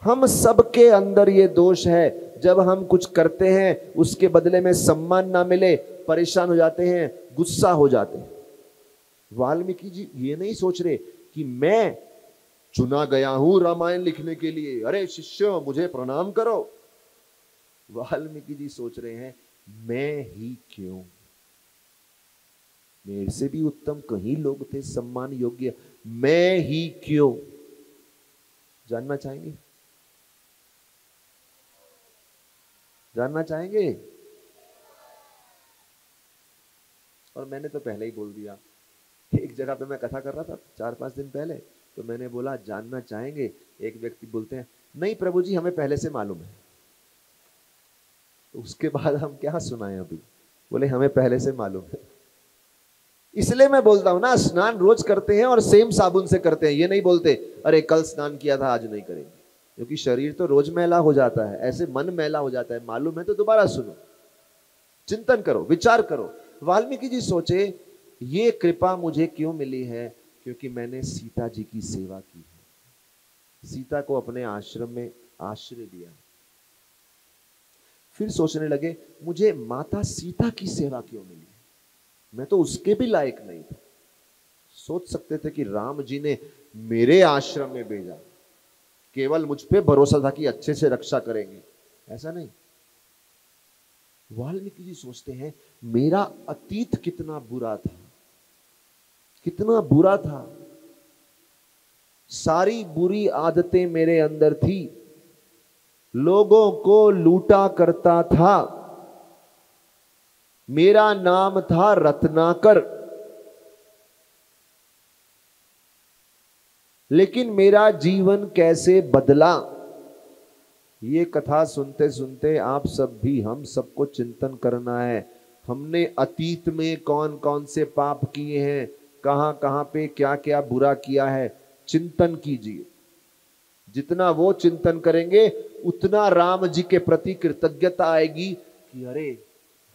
हम सबके अंदर ये दोष है, जब हम कुछ करते हैं उसके बदले में सम्मान ना मिले, परेशान हो जाते हैं, गुस्सा हो जाते हैं। वाल्मीकि जी ये नहीं सोच रहे कि मैं चुना गया हूं रामायण लिखने के लिए, अरे शिष्यों मुझे प्रणाम करो। वाल्मीकि जी सोच रहे हैं मैं ही क्यों, मेरे से भी उत्तम कहीं लोग थे सम्मान योग्य, मैं ही क्यों। जानना चाहेंगे? जानना चाहेंगे? और मैंने तो पहले ही बोल दिया। एक जगह पे मैं कथा कर रहा था 4-5 दिन पहले, तो मैंने बोला जानना चाहेंगे? एक व्यक्ति बोलते हैं नहीं प्रभु जी हमें पहले से मालूम है। तो उसके बाद हम क्या सुनाएं अभी? बोले हमें पहले से मालूम है। इसलिए मैं बोलता हूं ना, स्नान रोज करते हैं और सेम साबुन से करते हैं, ये नहीं बोलते अरे कल स्नान किया था आज नहीं करेंगे, क्योंकि शरीर तो रोज मैला हो जाता है, ऐसे मन मैला हो जाता है। मालूम है तो दोबारा सुनो, चिंतन करो, विचार करो। वाल्मीकि जी सोचे ये कृपा मुझे क्यों मिली है, क्योंकि मैंने सीता जी की सेवा की है, सीता को अपने आश्रम में आश्रय दिया। फिर सोचने लगे मुझे माता सीता की सेवा क्यों मिली, मैं तो उसके भी लायक नहीं था। सोच सकते थे कि राम जी ने मेरे आश्रम में भेजा, केवल मुझ पे भरोसा था कि अच्छे से रक्षा करेंगे, ऐसा नहीं। वाल्मीकि जी सोचते हैं मेरा अतीत कितना बुरा था, कितना बुरा था, सारी बुरी आदतें मेरे अंदर थी, लोगों को लूटा करता था, मेरा नाम था रत्नाकर, लेकिन मेरा जीवन कैसे बदला। ये कथा सुनते सुनते आप सब भी, हम सबको चिंतन करना है। हमने अतीत में कौन कौन से पाप किए हैं, कहां कहां पे क्या क्या बुरा किया है, चिंतन कीजिए। जितना वो चिंतन करेंगे उतना राम जी के प्रति कृतज्ञता आएगी कि अरे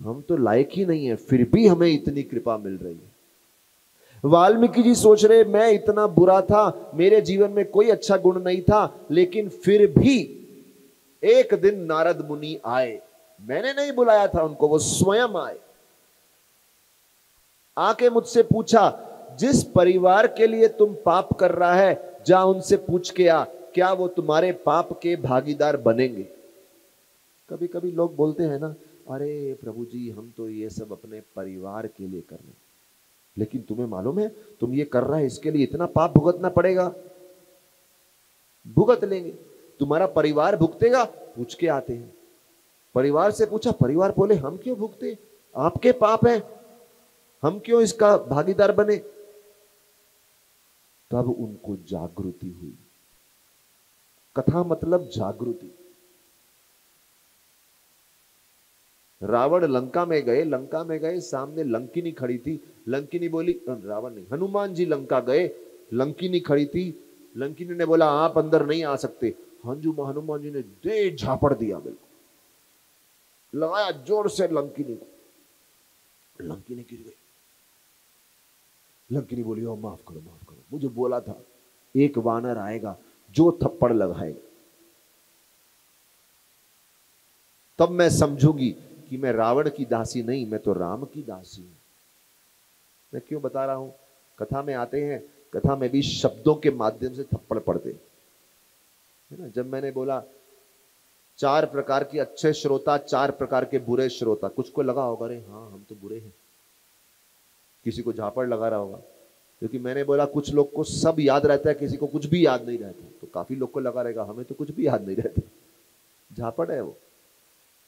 हम तो लायक ही नहीं है, फिर भी हमें इतनी कृपा मिल रही है। वाल्मीकि जी सोच रहे मैं इतना बुरा था, मेरे जीवन में कोई अच्छा गुण नहीं था, लेकिन फिर भी एक दिन नारद मुनि आए, मैंने नहीं बुलाया था उनको, वो स्वयं आए, आके मुझसे पूछा जिस परिवार के लिए तुम पाप कर रहा है जा उनसे पूछ के आ, क्या वो तुम्हारे पाप के भागीदार बनेंगे। कभी कभी लोग बोलते हैं ना, अरे प्रभु जी हम तो ये सब अपने परिवार के लिए कर रहे हैं, लेकिन तुम्हें मालूम है तुम ये कर रहा है इसके लिए इतना पाप भुगतना पड़ेगा। भुगत लेंगे, तुम्हारा परिवार भुगतेगा, पूछ के आते हैं। परिवार से पूछा, परिवार बोले हम क्यों भुगते, आपके पाप है, हम क्यों इसका भागीदार बने। तब उनको जागृति हुई। कथा मतलब जागृति। रावण लंका में गए, लंका में गए, सामने लंकिनी खड़ी थी, लंकिनी बोली, रावण नहीं हनुमान जी लंका गए, लंकिनी खड़ी थी, लंकिनी ने बोला आप अंदर नहीं आ सकते। हनुमान जी ने दे झापड़ दिया, बिल्कुल लगाया जोर से लंकिनी को, लंकिनी गिर गई। लंकिनी बोली ओ माफ करो माफ करो, मुझे बोला था एक वानर आएगा जो थप्पड़ लगाएगा, तब मैं समझूंगी कि मैं रावण की दासी नहीं, मैं तो राम की दासी हूं। मैं क्यों बता रहा हूं, कथा में आते हैं, कथा में भी शब्दों के माध्यम से थप्पड़ पड़ते है ना। जब मैंने बोला 4 प्रकार के अच्छे श्रोता, 4 प्रकार के बुरे श्रोता। कुछ को लगा होगा अरे हाँ हम तो बुरे हैं, किसी को झापड़ लगा रहा होगा, क्योंकि मैंने बोला कुछ लोग को सब याद रहता है, किसी को कुछ भी याद नहीं रहता। तो काफी लोग को लगा रहेगा हमें तो कुछ भी याद नहीं रहता, झापड़ है वो,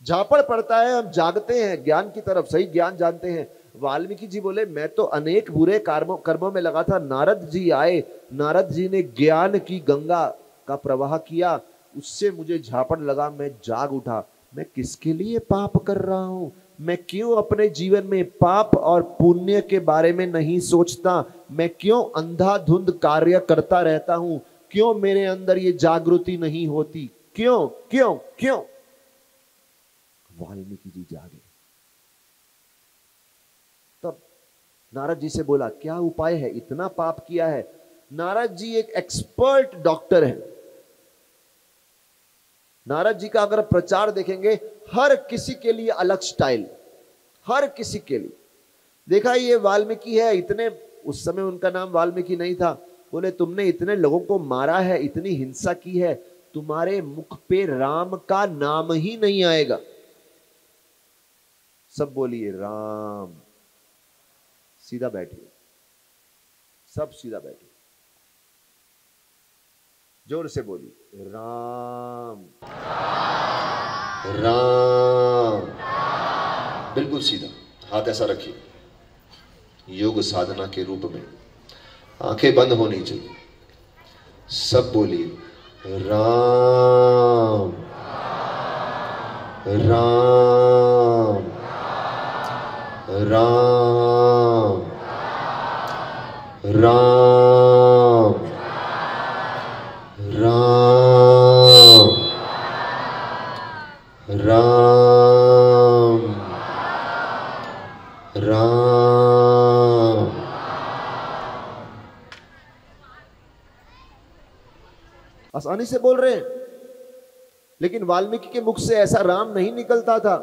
झापड़ पड़ता है। हम जागते हैं ज्ञान की तरफ, सही ज्ञान जानते हैं। वाल्मीकि जी बोले मैं तो अनेक बुरे कर्मों में लगा था, नारद जी आए, नारद जी ने ज्ञान की गंगा का प्रवाह किया, उससे मुझे झापड़ लगा, मैं जाग उठा। मैं किसके लिए पाप कर रहा हूं, मैं क्यों अपने जीवन में पाप और पुण्य के बारे में नहीं सोचता, मैं क्यों अंधाधुंध कार्य करता रहता हूं, क्यों मेरे अंदर ये जागृति नहीं होती, क्यों क्यों क्यों? वाल्मीकि जी जागे। तब नारद जी से बोला क्या उपाय है, इतना पाप किया है। नारद जी एक एक्सपर्ट डॉक्टर है। नारद जी का अगर प्रचार देखेंगे, हर किसी के लिए अलग स्टाइल, हर किसी के लिए। देखा ये वाल्मीकि है, इतने, उस समय उनका नाम वाल्मीकि नहीं था, बोले तुमने इतने लोगों को मारा है, इतनी हिंसा की है, तुम्हारे मुख पे राम का नाम ही नहीं आएगा। सब बोलिए राम। सीधा बैठिए, सब सीधा बैठिए, जोर से बोलिए राम राम। बिल्कुल सीधा, हाथ ऐसा रखिए, योग साधना के रूप में। आंखें बंद होनी चाहिए, सब बोलिए राम राम राम राम राम राम राम। आसानी से बोल रहे हैं, लेकिन वाल्मीकि के मुख से ऐसा राम नहीं निकलता था।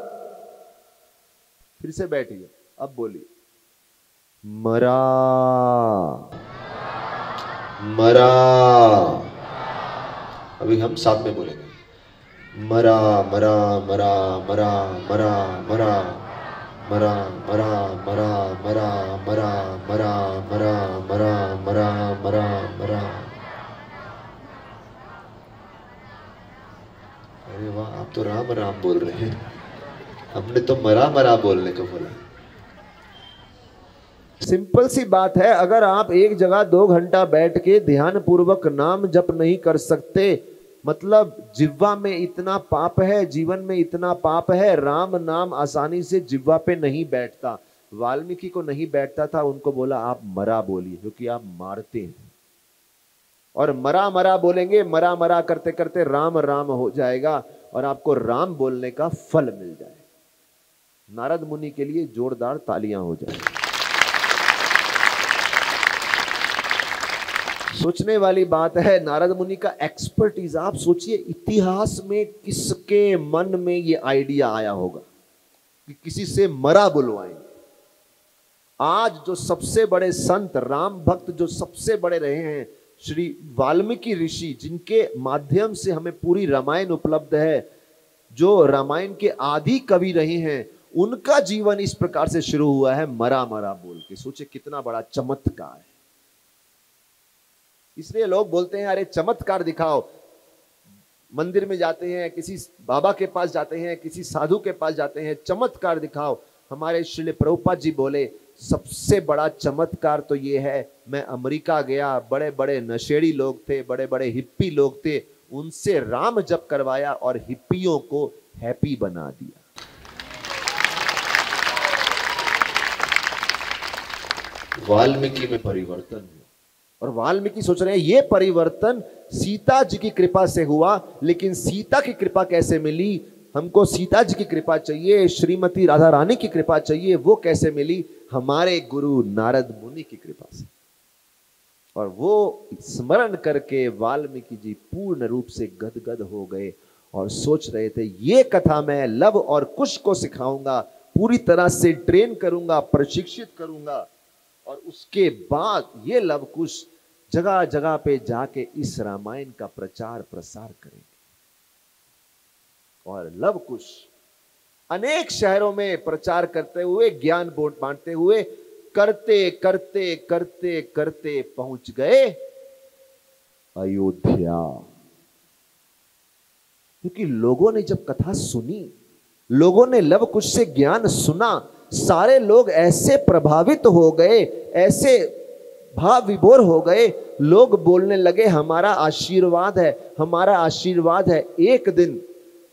फिर से बैठिए, अब बोलिए मरा मरा। अभी हम साथ में बोलेंगे मरा मरा मरा मरा मरा मरा मरा मरा मरा मरा मरा मरा मरा मरा मरा मरा मरा। अरे वाह, आप तो राम राम बोल रहे हैं, हमने तो मरा मरा बोलने को बोला। सिंपल सी बात है, अगर आप एक जगह 2 घंटा बैठ के ध्यान पूर्वक नाम जप नहीं कर सकते, मतलब जिह्वा में इतना पाप है, जीवन में इतना पाप है, राम नाम आसानी से जिह्वा पे नहीं बैठता। वाल्मीकि को नहीं बैठता था, उनको बोला आप मरा बोलिए, क्योंकि आप मारते हैं। और मरा मरा बोलेंगे, मरा मरा करते करते राम राम हो जाएगा और आपको राम बोलने का फल मिल जाएगा। नारद मुनि के लिए जोरदार तालियां हो जाए। सोचने वाली बात है, नारद मुनि का एक्सपर्टीज। आप सोचिए इतिहास में किसके मन में ये आइडिया आया होगा कि किसी से मरा बुलवाएंगे। आज जो सबसे बड़े संत, राम भक्त जो सबसे बड़े रहे हैं, श्री वाल्मीकि ऋषि, जिनके माध्यम से हमें पूरी रामायण उपलब्ध है, जो रामायण के आदि कवि रहे हैं, उनका जीवन इस प्रकार से शुरू हुआ है मरा मरा बोल के। सोचे कितना बड़ा चमत्कार है। इसलिए लोग बोलते हैं अरे चमत्कार दिखाओ। मंदिर में जाते हैं, किसी बाबा के पास जाते हैं, किसी साधु के पास जाते हैं, चमत्कार दिखाओ। हमारे श्री प्रभुपाद जी बोले सबसे बड़ा चमत्कार तो ये है, मैं अमेरिका गया, बड़े बड़े नशेड़ी लोग थे, बड़े बड़े हिप्पी लोग थे, उनसे राम जप करवाया और हिप्पियों को हैप्पी बना दिया। वाल्मीकि में परिवर्तन हुआ। और वाल्मीकि सोच रहे हैं ये परिवर्तन सीता जी की कृपा से हुआ, लेकिन सीता की कृपा कैसे मिली? हमको सीता जी की कृपा चाहिए, श्रीमती राधा रानी की कृपा चाहिए। वो कैसे मिली? हमारे गुरु नारद मुनि की कृपा से। और वो स्मरण करके वाल्मीकि जी पूर्ण रूप से गदगद हो गए और सोच रहे थे ये कथा मैं लव और कुश को सिखाऊंगा, पूरी तरह से ट्रेन करूंगा, प्रशिक्षित करूंगा, और उसके बाद ये लव कुश जगह जगह पे जाके इस रामायण का प्रचार प्रसार करेंगे। और लव कुश अनेक शहरों में प्रचार करते हुए, ज्ञान बांटते हुए, करते करते करते करते पहुंच गए अयोध्या। क्योंकि लोगों ने जब कथा सुनी, लोगों ने लव कुश से ज्ञान सुना, सारे लोग ऐसे प्रभावित हो गए, ऐसे भाव विभोर हो गए, लोग बोलने लगे हमारा आशीर्वाद है, हमारा आशीर्वाद है, एक दिन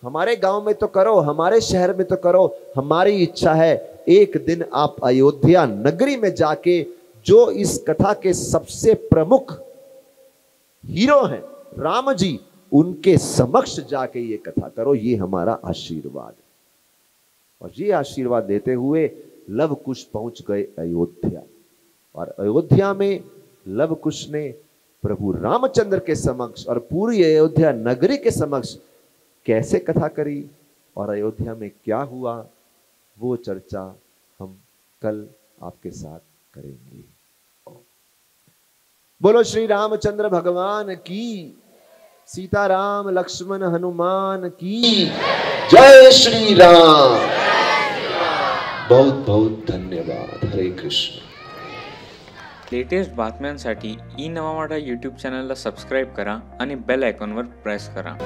हमारे गांव में तो करो, हमारे शहर में तो करो, हमारी इच्छा है एक दिन आप अयोध्या नगरी में जाके जो इस कथा के सबसे प्रमुख हीरो हैं राम जी, उनके समक्ष जाके ये कथा करो, ये हमारा आशीर्वाद है। और ये आशीर्वाद देते हुए लव कुश पहुंच गए अयोध्या। और अयोध्या में लव कुश ने प्रभु रामचंद्र के समक्ष और पूरी अयोध्या नगरी के समक्ष कैसे कथा करी और अयोध्या में क्या हुआ, वो चर्चा हम कल आपके साथ करेंगे। बोलो श्री रामचंद्र भगवान की, सीताराम लक्ष्मण हनुमान की जय श्री राम। बहुत बहुत धन्यवाद। हरे कृष्ण। लेटेस्ट बातम्यांसाठी ई नवा मराठा यूट्यूब चॅनलला सबस्क्राईब करा आणि बेल आयकॉनवर प्रेस करा।